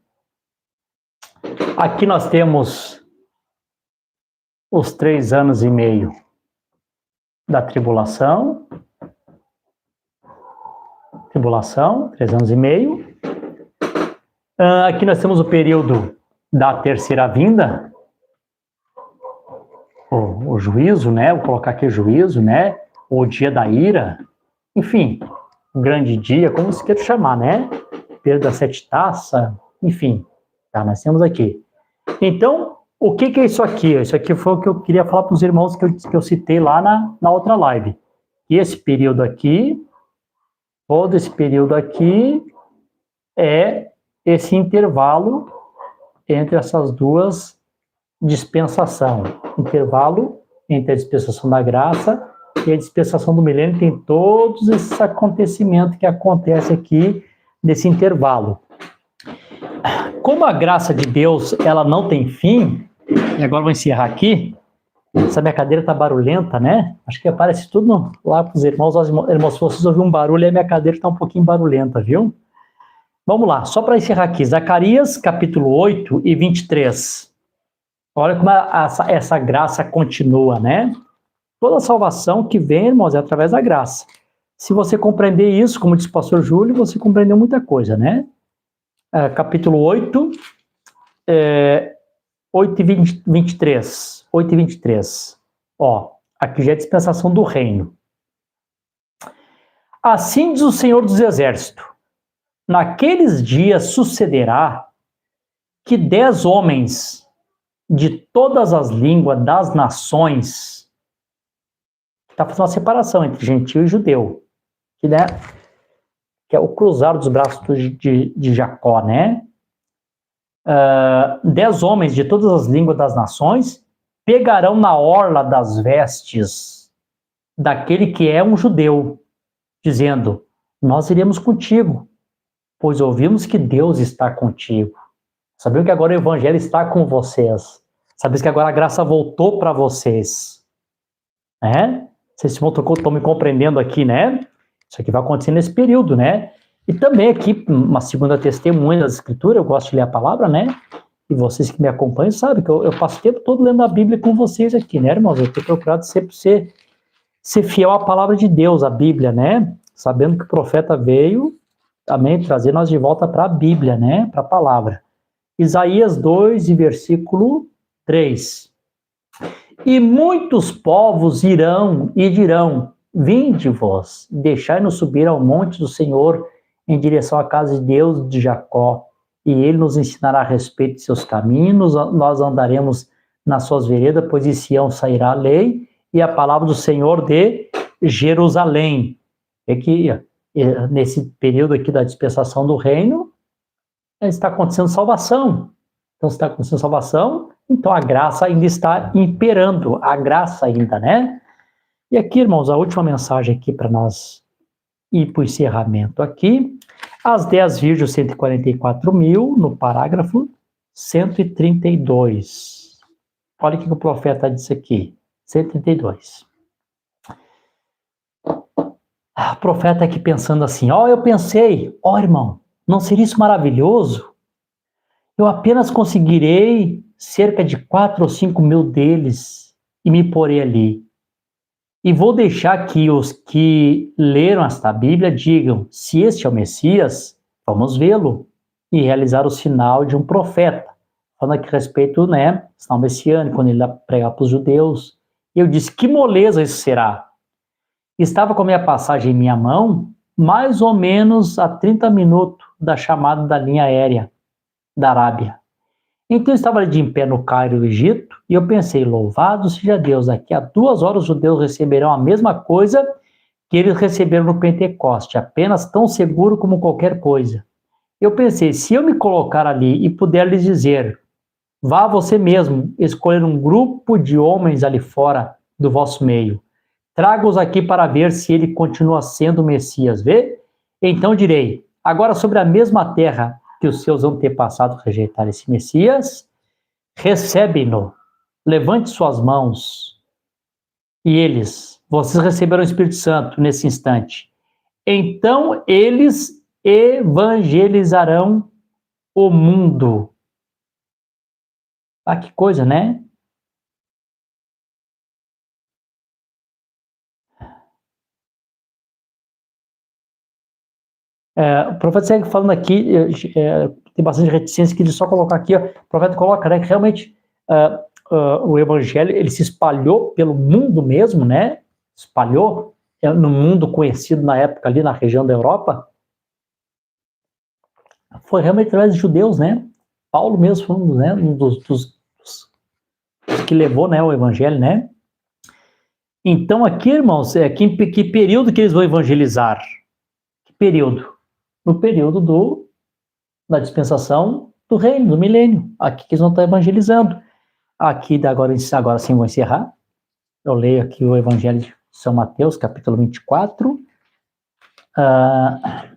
Aqui nós temos os 3 anos e meio da tribulação. 3 anos e meio. Aqui nós temos o período da terceira vinda, o juízo, né? Vou colocar aqui juízo, né? O dia da ira, enfim, o grande dia, como se queira chamar, né? Período da 7 taças, enfim, tá? Nós temos aqui. Então, o que é isso aqui? Isso aqui foi o que eu queria falar para os irmãos que eu citei lá na outra live. E esse período aqui, todo esse período aqui é esse intervalo entre essas duas dispensações. Intervalo entre a dispensação da graça e a dispensação do milênio, tem todos esses acontecimentos que acontecem aqui nesse intervalo. Como a graça de Deus, ela não tem fim, e agora vou encerrar aqui, essa minha cadeira está barulhenta, né? Acho que aparece tudo lá para os irmãos. Irmãos, se vocês ouvirem um barulho, a minha cadeira está um pouquinho barulhenta, viu? Vamos lá, só para encerrar aqui, Zacarias, capítulo 8 e 23. Olha como essa graça continua, né? Toda a salvação que vem, irmãos, é através da graça. Se você compreender isso, como disse o pastor Júlio, você compreendeu muita coisa, né? Capítulo 8, 8 e 23. 8 e 23. Ó, aqui já é a dispensação do reino. Assim diz o Senhor dos Exércitos: naqueles dias sucederá que 10 homens de todas as línguas das nações, está fazendo uma separação entre gentil e judeu, que, né, que é o cruzar dos braços de Jacó, né? 10 homens de todas as línguas das nações pegarão na orla das vestes daquele que é um judeu, dizendo: nós iremos contigo, pois ouvimos que Deus está contigo. Sabemos que agora o evangelho está com vocês. Sabemos que agora a graça voltou para vocês. Né? Vocês estão me compreendendo aqui, né? Isso aqui vai acontecer nesse período, né? E também aqui, uma segunda testemunha das Escrituras, eu gosto de ler a palavra, né? E vocês que me acompanham sabem que eu passo o tempo todo lendo a Bíblia com vocês aqui, né, irmãos? Eu tenho procurado sempre ser fiel à palavra de Deus, a Bíblia, né? Sabendo que o profeta veio, amém, trazer nós de volta para a Bíblia, né? Para a palavra. Isaías 2, versículo 3. E muitos povos irão e dirão: vinde vós, deixai-nos subir ao monte do Senhor, em direção à casa de Deus de Jacó, e ele nos ensinará a respeito de seus caminhos, nós andaremos nas suas veredas, pois de Sião sairá a lei e a palavra do Senhor de Jerusalém. É que nesse período aqui da dispensação do reino, está acontecendo salvação. Então, se está acontecendo salvação, então a graça ainda está imperando, a graça ainda, né? E aqui, irmãos, a última mensagem aqui para nós ir para o encerramento aqui. As 10 virgens, 144 mil, no parágrafo 132. Olha o que o profeta disse aqui, 132. O profeta aqui pensando assim, eu pensei, irmão, não seria isso maravilhoso? Eu apenas conseguirei cerca de 4 ou 5 mil deles e me porei ali. E vou deixar que os que leram esta Bíblia digam: se este é o Messias, vamos vê-lo e realizar o sinal de um profeta. Falando aqui a respeito, né, sinal messiânico, quando ele ia pregar para os judeus. Eu disse: que moleza isso será? Estava com a minha passagem em minha mão, mais ou menos a 30 minutos da chamada da linha aérea da Arábia. Então eu estava de em pé no Cairo, Egito, e eu pensei: louvado seja Deus, daqui a 2 horas os judeus receberão a mesma coisa que eles receberam no Pentecoste, apenas tão seguro como qualquer coisa. Eu pensei: se eu me colocar ali e puder lhes dizer: vá você mesmo escolher um grupo de homens ali fora do vosso meio, traga-os aqui para ver se ele continua sendo o Messias, vê? Então direi: agora sobre a mesma terra que os seus antepassados rejeitaram esse Messias, recebem-no, levante suas mãos, e vocês receberão o Espírito Santo nesse instante. Então eles evangelizarão o mundo. Que coisa, né? O profeta segue falando aqui, tem bastante reticência que ele só colocar aqui, o profeta coloca, né, que realmente o evangelho, ele se espalhou pelo mundo mesmo, né, espalhou no mundo conhecido na época ali na região da Europa, foi realmente através de judeus, né, Paulo mesmo foi um dos que levou, né, o evangelho, né. Então aqui, irmãos, que período que eles vão evangelizar? Que período? No período da dispensação do reino, do milênio. Aqui que eles vão estar evangelizando. Aqui, agora sim vou encerrar. Eu leio aqui o Evangelho de São Mateus, capítulo 24.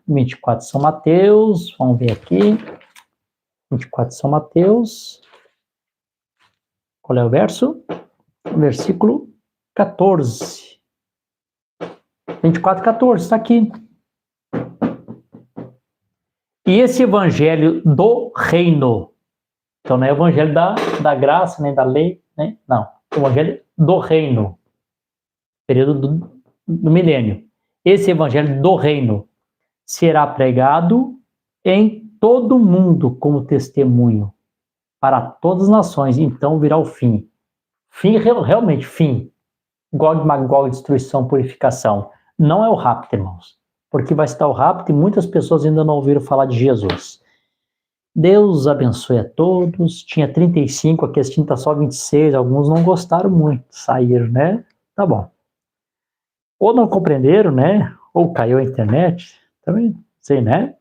24 de São Mateus, vamos ver aqui. 24 de São Mateus. Qual é o verso? Versículo 14. 24, 14, está aqui. E esse evangelho do reino, então não é o evangelho da graça, nem da lei, né? Não, o evangelho do reino, período do milênio. Esse evangelho do reino será pregado em todo o mundo como testemunho para todas as nações, então virá o fim. Fim, realmente, fim. Gog, Magog, destruição, purificação. Não é o rapto, irmãos. Porque vai estar o rapto e muitas pessoas ainda não ouviram falar de Jesus. Deus abençoe a todos. Tinha 35, aqui assistindo tá só 26. Alguns não gostaram muito, saíram, né? Tá bom. Ou não compreenderam, né? Ou caiu a internet. Também sei, né?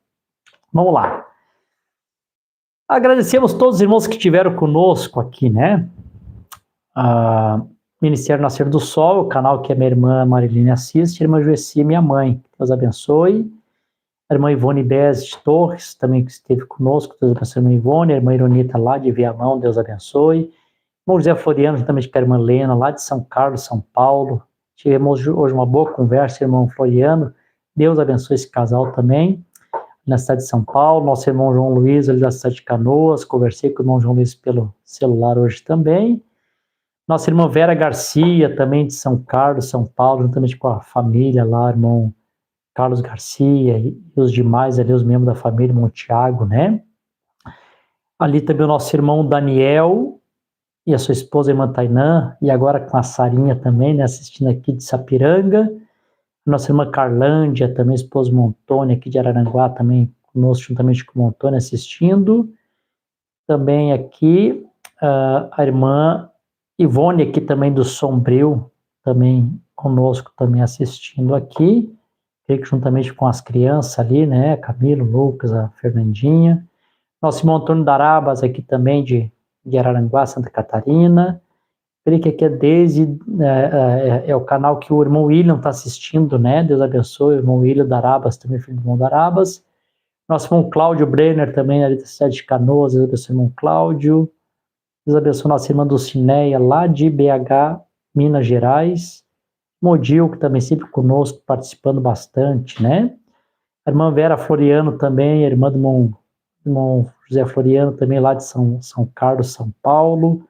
Vamos lá. Agradecemos todos os irmãos que estiveram conosco aqui, né? Ministério Nascer do Sol, o canal que a minha irmã Mariline assiste, a irmã Joessi, minha mãe. Deus abençoe. A irmã Ivone Bez Torres, também que esteve conosco, Deus abençoe a irmã Ivone. A irmã Ironita lá de Viamão, Deus abençoe. O irmão José Floriano, também com a irmã Lena, lá de São Carlos, São Paulo. Tivemos hoje uma boa conversa, irmão Floriano. Deus abençoe esse casal também. Na cidade de São Paulo, nosso irmão João Luiz, ali da cidade de Canoas, conversei com o irmão João Luiz pelo celular hoje também. Nossa irmã Vera Garcia, também de São Carlos, São Paulo, juntamente com a família lá, irmão Carlos Garcia e os demais ali, os membros da família, irmão Tiago, né? Ali também o nosso irmão Daniel e a sua esposa, a irmã Tainã, e agora com a Sarinha também, né, assistindo aqui de Sapiranga. Nossa irmã Carlândia, também esposa Montônia, aqui de Araranguá, também conosco, juntamente com Montônia, assistindo. Também aqui a irmã Ivone, aqui também do Sombrio, também conosco, também assistindo aqui. Creio que juntamente com as crianças ali, né, Camilo, Lucas, a Fernandinha. Nosso irmão Antônio Darabas, aqui também de Araranguá, Santa Catarina. Creio que aqui é desde é o canal que o irmão William está assistindo, né? Deus abençoe, o irmão William Darabas, também filho do irmão Darabas. Nosso irmão Cláudio Brenner, também ali da cidade de Canoas, Deus abençoe o irmão Cláudio. Deus abençoe nossa irmã Dulcineia, lá de BH, Minas Gerais. Modil, que também sempre conosco, participando bastante, né? A irmã Vera Floriano também, a irmã do irmão José Floriano, também lá de São Carlos, São Paulo.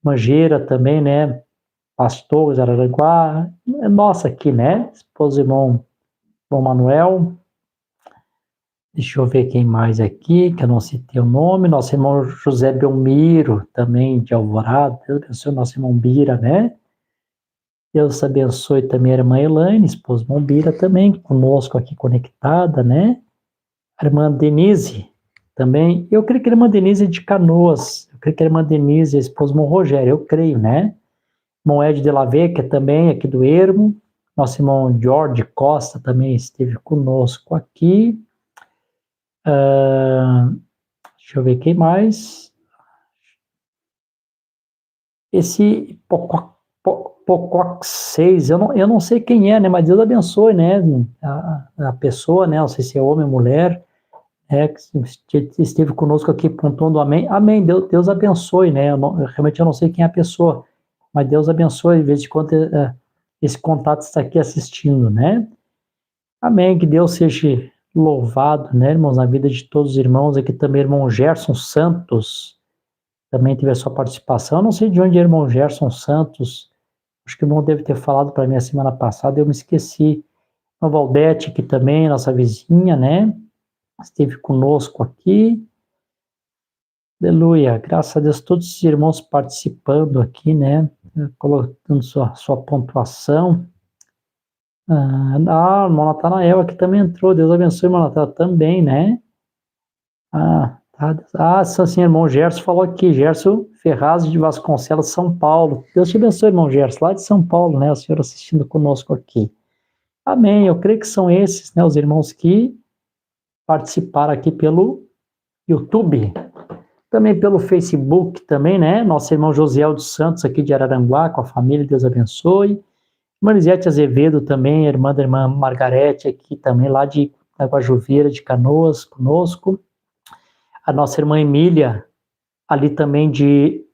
Manjeira também, né? Pastor de Araranguá, nossa aqui, né? Esposo do irmão Manuel. Deixa eu ver quem mais aqui, que eu não citei o nome. Nosso irmão José Belmiro, também de Alvorada. Deus abençoe o nosso irmão Bira, né? Deus abençoe também a irmã Elaine, esposa do irmão Bira também, conosco aqui conectada, né? A irmã Denise também. Eu creio que a irmã Denise é de Canoas. Eu creio que a irmã Denise é a esposa do irmão Rogério, eu creio, né? Irmão Ed de la Vecchia também, aqui do Ermo. Nosso irmão Jorge Costa também esteve conosco aqui. Deixa eu ver quem mais. Esse Pocox 6, eu não sei quem é, né? Mas Deus abençoe, né? A pessoa, né? Não sei se é homem ou mulher, né? Que esteve conosco aqui pontuando amém. Amém, Deus abençoe, né? Realmente eu não sei quem é a pessoa, mas Deus abençoe, de vez em quando esse contato está aqui assistindo, né? Amém, que Deus seja louvado, né, irmãos, na vida de todos os irmãos. Aqui também irmão Gerson Santos, também teve a sua participação. Eu não sei de onde é irmão Gerson Santos, acho que o irmão deve ter falado para mim a semana passada, eu me esqueci. A Valdete, que também, nossa vizinha, né, esteve conosco aqui. Aleluia, graças a Deus, todos os irmãos participando aqui, né, colocando sua pontuação. O irmão Natanael aqui também entrou, Deus abençoe o irmão Natanael também, né? Sim, irmão Gerson falou aqui, Gerson Ferraz de Vasconcelos, São Paulo. Deus te abençoe, irmão Gerson, lá de São Paulo, né? O senhor assistindo conosco aqui. Amém, eu creio que são esses, né, os irmãos que participaram aqui pelo YouTube, também pelo Facebook, também, né? Nosso irmão Josiel dos Santos aqui de Araranguá, com a família, Deus abençoe. Irmã Lisete Azevedo também, irmã da irmã Margarete aqui também, lá de Guajuveira, de Canoas, conosco. A nossa irmã Emília, ali também de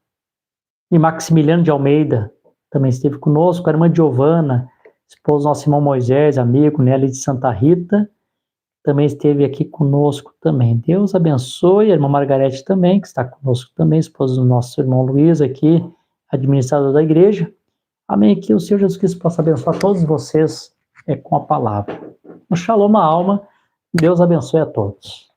Maximiliano de Almeida, também esteve conosco. A irmã Giovana, esposa do nosso irmão Moisés, amigo, né, ali de Santa Rita. também esteve aqui conosco também. Deus abençoe a irmã Margarete também, que está conosco também, esposa do nosso irmão Luiz aqui, administrador da igreja. Amém, que o Senhor Jesus Cristo possa abençoar todos vocês com a palavra. Um shalom à alma, Deus abençoe a todos.